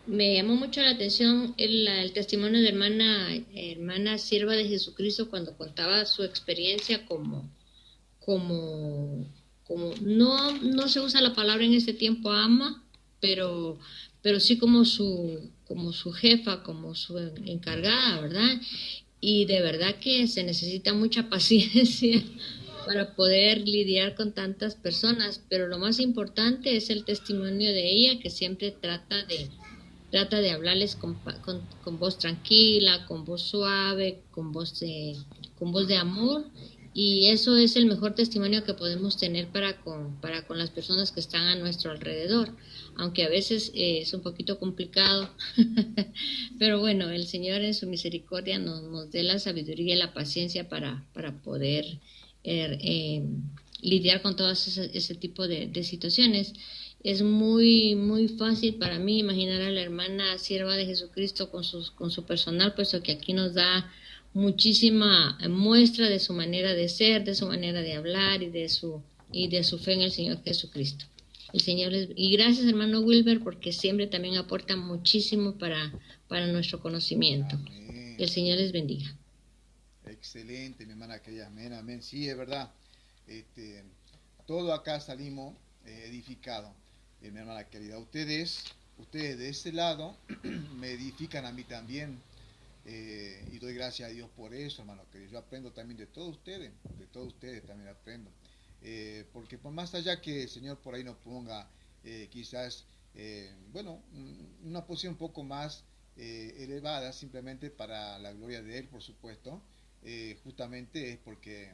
Me llamó mucho la atención el testimonio de hermana sierva de Jesucristo cuando contaba su experiencia como no se usa la palabra en este tiempo ama, pero sí como su jefa, como su encargada, ¿verdad? Y de verdad que se necesita mucha paciencia para poder lidiar con tantas personas, pero lo más importante es el testimonio de ella, que siempre trata de hablarles con voz tranquila, con voz suave, con voz de amor, y eso es el mejor testimonio que podemos tener para con las personas que están a nuestro alrededor, aunque a veces es un poquito complicado, pero bueno, el Señor en su misericordia nos dé la sabiduría y la paciencia para poder lidiar con todas ese tipo de situaciones. Es muy, muy fácil para mí imaginar a la hermana sierva de Jesucristo con su personal, puesto que aquí nos da muchísima muestra de su manera de ser, de su manera de hablar y de su fe en el Señor Jesucristo. Y gracias, hermano Wilber, porque siempre también aporta muchísimo para nuestro conocimiento. Amén. El Señor les bendiga. Excelente, mi hermana querida. Amén, amén. Sí, es verdad. Todo acá salimos edificados. Mi hermana querida, ustedes de ese lado me edifican a mí también, y doy gracias a Dios por eso, hermano querido. Yo aprendo también de todos ustedes también aprendo, porque por más allá que el Señor por ahí nos ponga quizás una posición un poco más elevada, simplemente para la gloria de Él, por supuesto, justamente es porque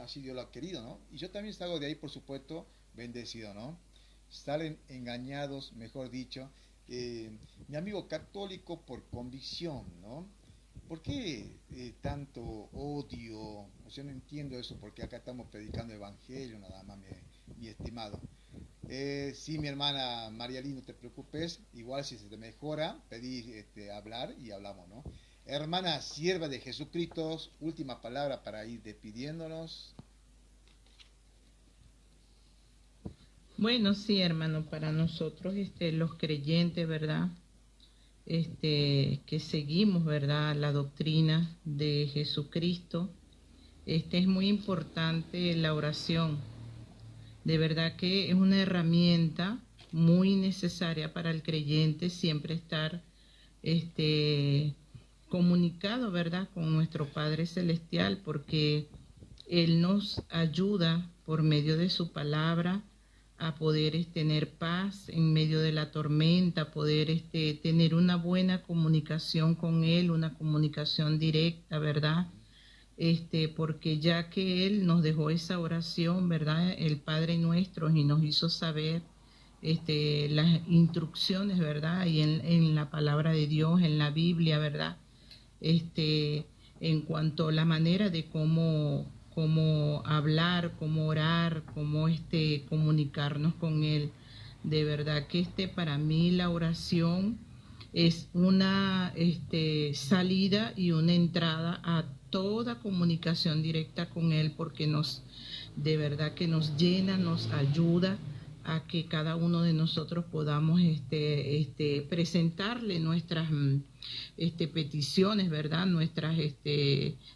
así Dios lo ha querido, ¿no? Y yo también salgo de ahí, por supuesto, bendecido, ¿no? Salen engañados, mejor dicho, mi amigo católico por convicción, ¿no? ¿Por qué tanto odio? O sea, no entiendo eso, porque acá estamos predicando evangelio, nada más, mi estimado. Sí, mi hermana Marialí, no te preocupes, igual si se te mejora, pedí hablar y hablamos, ¿no? Hermana sierva de Jesucristo, última palabra para ir despidiéndonos. Bueno, sí, hermano, para nosotros los creyentes, ¿verdad? Que seguimos, ¿verdad?, la doctrina de Jesucristo, es muy importante la oración. De verdad que es una herramienta muy necesaria para el creyente siempre estar comunicado, ¿verdad?, con nuestro Padre Celestial, porque Él nos ayuda por medio de su palabra a poder tener paz en medio de la tormenta, poder tener una buena comunicación con Él, una comunicación directa, ¿verdad? Porque ya que Él nos dejó esa oración, ¿verdad?, el Padre Nuestro, y nos hizo saber las instrucciones, ¿verdad?, y en la palabra de Dios, en la Biblia, ¿verdad?, en cuanto a la manera de cómo hablar, cómo orar, cómo comunicarnos con Él. De verdad que para mí la oración es una salida y una entrada a toda comunicación directa con Él, porque de verdad que nos llena, nos ayuda a que cada uno de nosotros podamos presentarle nuestras peticiones, ¿verdad?, nuestras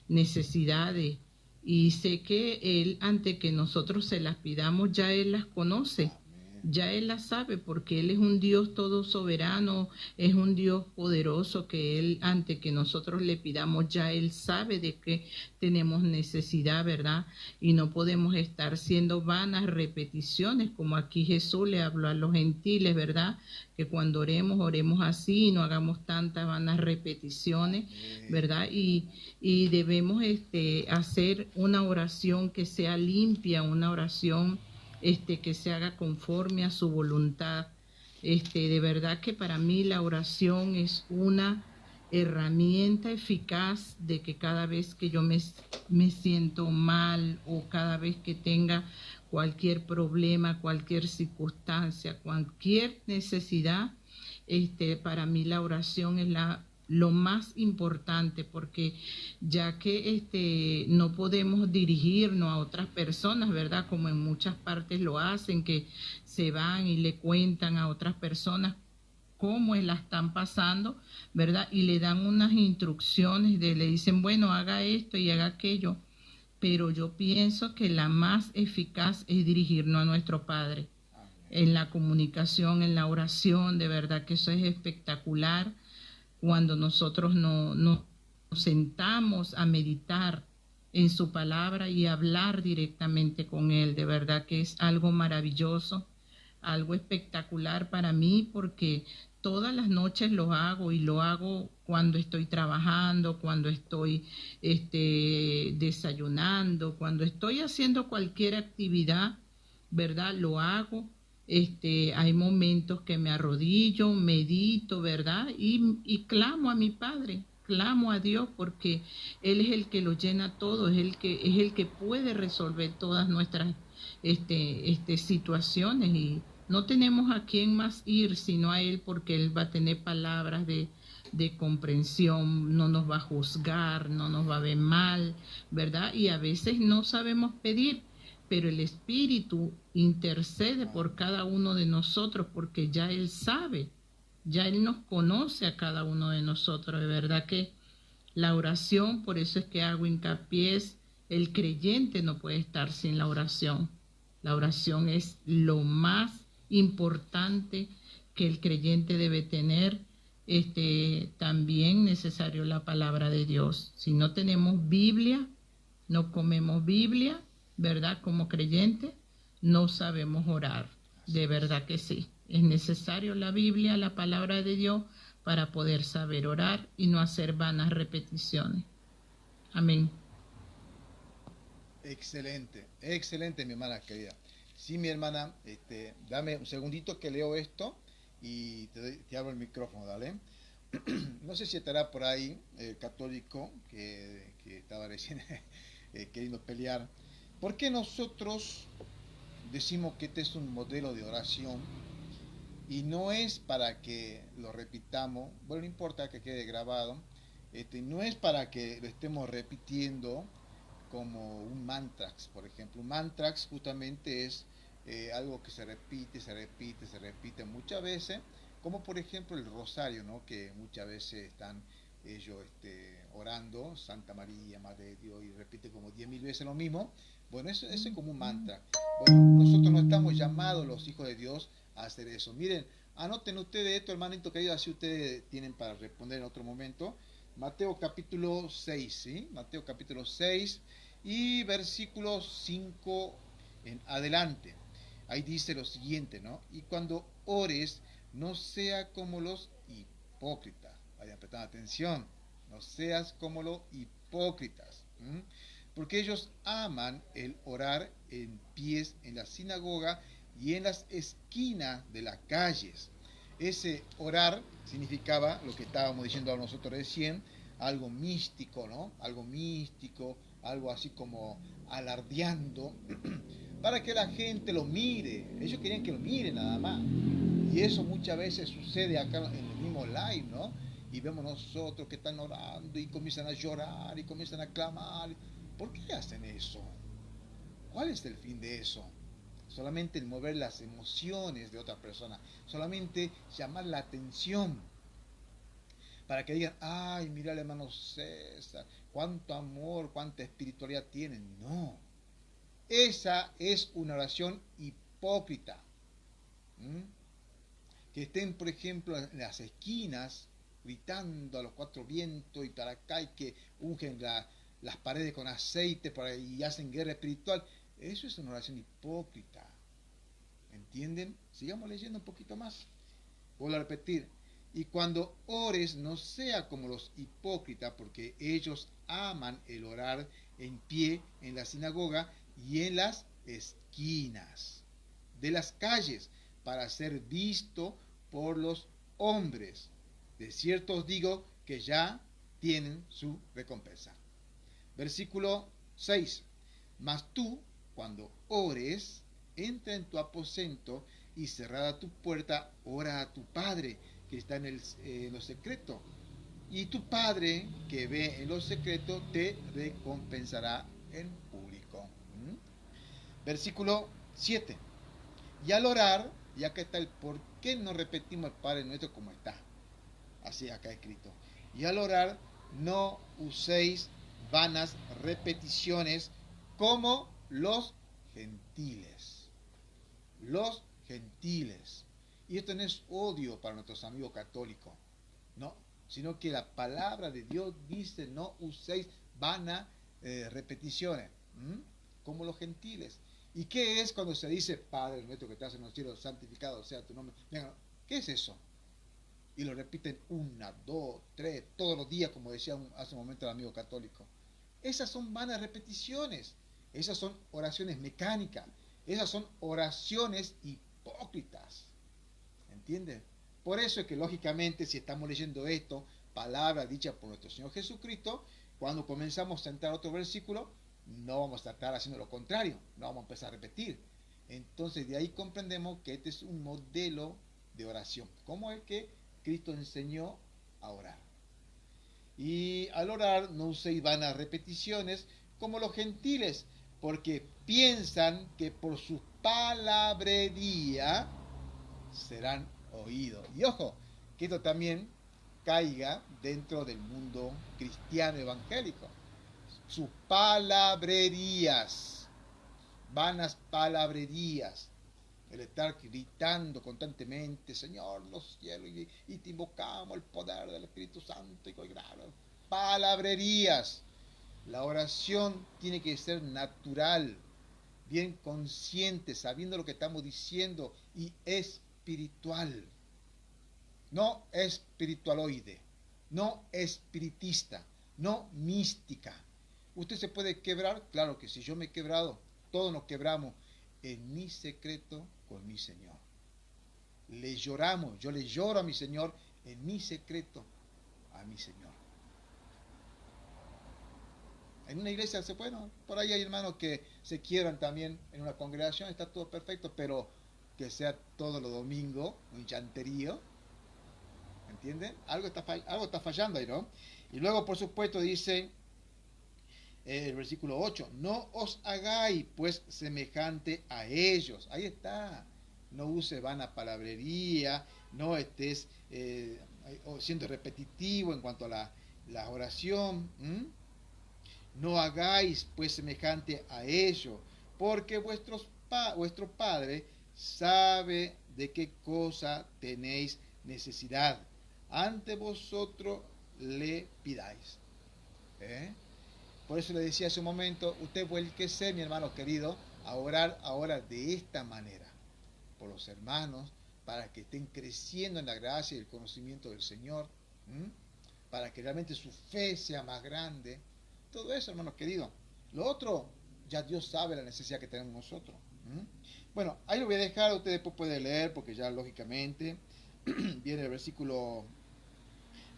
necesidades. Y sé que Él, antes que nosotros se las pidamos, ya Él las conoce. Ya Él la sabe porque Él es un Dios todo soberano, es un Dios poderoso que Él, antes que nosotros le pidamos, ya Él sabe de que tenemos necesidad, ¿verdad? Y no podemos estar siendo vanas repeticiones, como aquí Jesús le habló a los gentiles, ¿verdad? Que cuando oremos, oremos así y no hagamos tantas vanas repeticiones, ¿verdad? Y debemos hacer una oración que sea limpia, una oración que se haga conforme a su voluntad. De verdad que para mí la oración es una herramienta eficaz de que cada vez que yo me siento mal o cada vez que tenga cualquier problema, cualquier circunstancia, cualquier necesidad, para mí la oración es lo más importante, porque ya que no podemos dirigirnos a otras personas, ¿verdad? Como en muchas partes lo hacen, que se van y le cuentan a otras personas cómo la están pasando, ¿verdad? Y le dan unas instrucciones, le dicen, bueno, haga esto y haga aquello, pero yo pienso que la más eficaz es dirigirnos a nuestro Padre. En la comunicación, en la oración, de verdad que eso es espectacular. Cuando nosotros nos sentamos a meditar en su palabra y hablar directamente con Él, de verdad que es algo maravilloso, algo espectacular para mí, porque todas las noches lo hago y lo hago cuando estoy trabajando, cuando estoy desayunando, cuando estoy haciendo cualquier actividad, ¿verdad? Lo hago. Hay momentos que me arrodillo, medito, ¿verdad? Y clamo a mi Padre, clamo a Dios, porque Él es el que lo llena todo, es el que puede resolver todas nuestras situaciones, y no tenemos a quién más ir sino a Él, porque Él va a tener palabras de comprensión, no nos va a juzgar, no nos va a ver mal, ¿verdad? Y a veces no sabemos pedir, pero el Espíritu intercede por cada uno de nosotros, porque ya Él sabe, ya Él nos conoce a cada uno de nosotros. De verdad que la oración, por eso es que hago hincapié, el creyente no puede estar sin la oración. La oración es lo más importante que el creyente debe tener. También necesario la palabra de Dios. Si no tenemos Biblia, no comemos Biblia, ¿verdad? Como creyente, no sabemos orar. De verdad que sí. Es necesario la Biblia, la palabra de Dios, para poder saber orar y no hacer vanas repeticiones. Amén. Excelente, excelente, mi hermana querida. Sí, mi hermana, dame un segundito que leo esto y te abro el micrófono, dale. No sé si estará por ahí el católico que estaba recién queriendo pelear. ¿Por qué nosotros decimos que este es un modelo de oración y no es para que lo repitamos? Bueno, no importa que quede grabado, no es para que lo estemos repitiendo como un mantrax, por ejemplo. Un mantrax justamente es algo que se repite, se repite, se repite muchas veces, como por ejemplo el rosario, ¿no? Que muchas veces están ellos orando, Santa María, Madre de Dios, y repite como 10.000 veces lo mismo. Bueno, eso es como un mantra. Bueno, nosotros no estamos llamados, los hijos de Dios, a hacer eso. Miren, anoten ustedes esto, hermanito querido, así ustedes tienen para responder en otro momento. Mateo capítulo 6, ¿sí? Mateo capítulo 6 y versículo 5 en adelante. Ahí dice lo siguiente, ¿no? Y cuando ores, no sea como los hipócritas. Vayan prestando atención. No seas como los hipócritas. Porque ellos aman el orar en pies en la sinagoga y en las esquinas de las calles. Ese orar significaba lo que estábamos diciendo nosotros recién, algo místico, ¿no? Algo místico, algo así como alardeando, para que la gente lo mire. Ellos querían que lo miren nada más. Y eso muchas veces sucede acá en el mismo live, ¿no? Y vemos nosotros que están orando y comienzan a llorar y comienzan a clamar. ¿Por qué hacen eso? ¿Cuál es el fin de eso? Solamente el mover las emociones de otra persona, solamente llamar la atención, para que digan, ay, mira el hermano César, cuánto amor, cuánta espiritualidad tienen. No, esa es una oración hipócrita. ¿Mm? Que estén, por ejemplo, en las esquinas, gritando a los cuatro vientos y para acá, y que ungen las paredes con aceite y hacen guerra espiritual. Eso es una oración hipócrita. ¿Entienden? Sigamos leyendo un poquito más. Vuelvo a repetir. Y cuando ores, no sea como los hipócritas, porque ellos aman el orar en pie en la sinagoga y en las esquinas de las calles, para ser visto por los hombres. De cierto os digo que ya tienen su recompensa. Versículo 6. Mas tú, cuando ores, entra en tu aposento y cerrada tu puerta, ora a tu Padre que está en lo secreto. Y tu Padre que ve en lo secreto te recompensará en público. Versículo 7. Y al orar, y acá está el por qué no repetimos el Padre nuestro como está. Así acá escrito. Y al orar, no uséis vanas repeticiones como los gentiles. Los gentiles. Y esto no es odio para nuestros amigos católicos, no, sino que la palabra de Dios dice: no uséis vanas repeticiones, como los gentiles. ¿Y qué es cuando se dice Padre nuestro que estás en los cielos, santificado sea tu nombre? Venga, ¿qué es eso? Y lo repiten 1, 2, 3, todos los días, como decía hace un momento el amigo católico. Esas son vanas repeticiones, esas son oraciones mecánicas, esas son oraciones hipócritas. ¿Entiendes? Por eso es que lógicamente, si estamos leyendo esto, palabra dicha por nuestro Señor Jesucristo, cuando comenzamos a entrar a otro versículo, no vamos a estar haciendo lo contrario, no vamos a empezar a repetir. Entonces de ahí comprendemos que este es un modelo de oración, como el que Cristo enseñó a orar. Y al orar no uséis vanas repeticiones como los gentiles, porque piensan que por su palabrería serán oídos. Y ojo, que esto también caiga dentro del mundo cristiano evangélico. Sus palabrerías, vanas palabrerías, el estar gritando constantemente: Señor, los cielos, y te invocamos el poder del Espíritu Santo, y claro, palabrerías. La oración tiene que ser natural, bien consciente, sabiendo lo que estamos diciendo, y espiritual, no espiritualoide, no espiritista, no mística. ¿Usted se puede quebrar? Claro que sí, yo me he quebrado, todos nos quebramos en mi secreto con mi Señor. Le lloramos, yo le lloro a mi Señor en mi secreto a mi Señor. En una iglesia se puede, ¿no? Por ahí hay hermanos que se quiebran también en una congregación, está todo perfecto, pero que sea todos los domingos un chanterío, ¿entienden? Algo está fallando ahí, ¿no? Y luego, por supuesto, dice el versículo 8: no os hagáis pues semejante a ellos. Ahí está. No use vana palabrería, no estés siendo repetitivo en cuanto a la oración. No hagáis pues semejante a ellos, porque vuestro Padre sabe de qué cosa tenéis necesidad, ante vosotros le pidáis. Por eso le decía hace un momento: usted vuélquese, mi hermano querido, a orar ahora de esta manera, por los hermanos, para que estén creciendo en la gracia y el conocimiento del Señor, para que realmente su fe sea más grande. Todo eso, hermanos queridos. Lo otro, ya Dios sabe la necesidad que tenemos nosotros. Bueno, ahí lo voy a dejar, usted después puede leer, porque ya lógicamente viene el versículo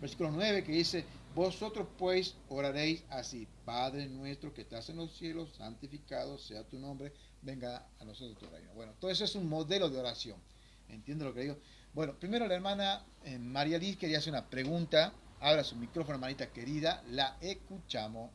9, que dice: vosotros pues oraréis así: Padre nuestro que estás en los cielos, santificado sea tu nombre, venga a nosotros tu reino. Bueno, todo eso es un modelo de oración. ¿Entiende lo que digo? Bueno, primero la hermana María Liz quería hacer una pregunta. Abra su micrófono, hermanita querida, la escuchamos.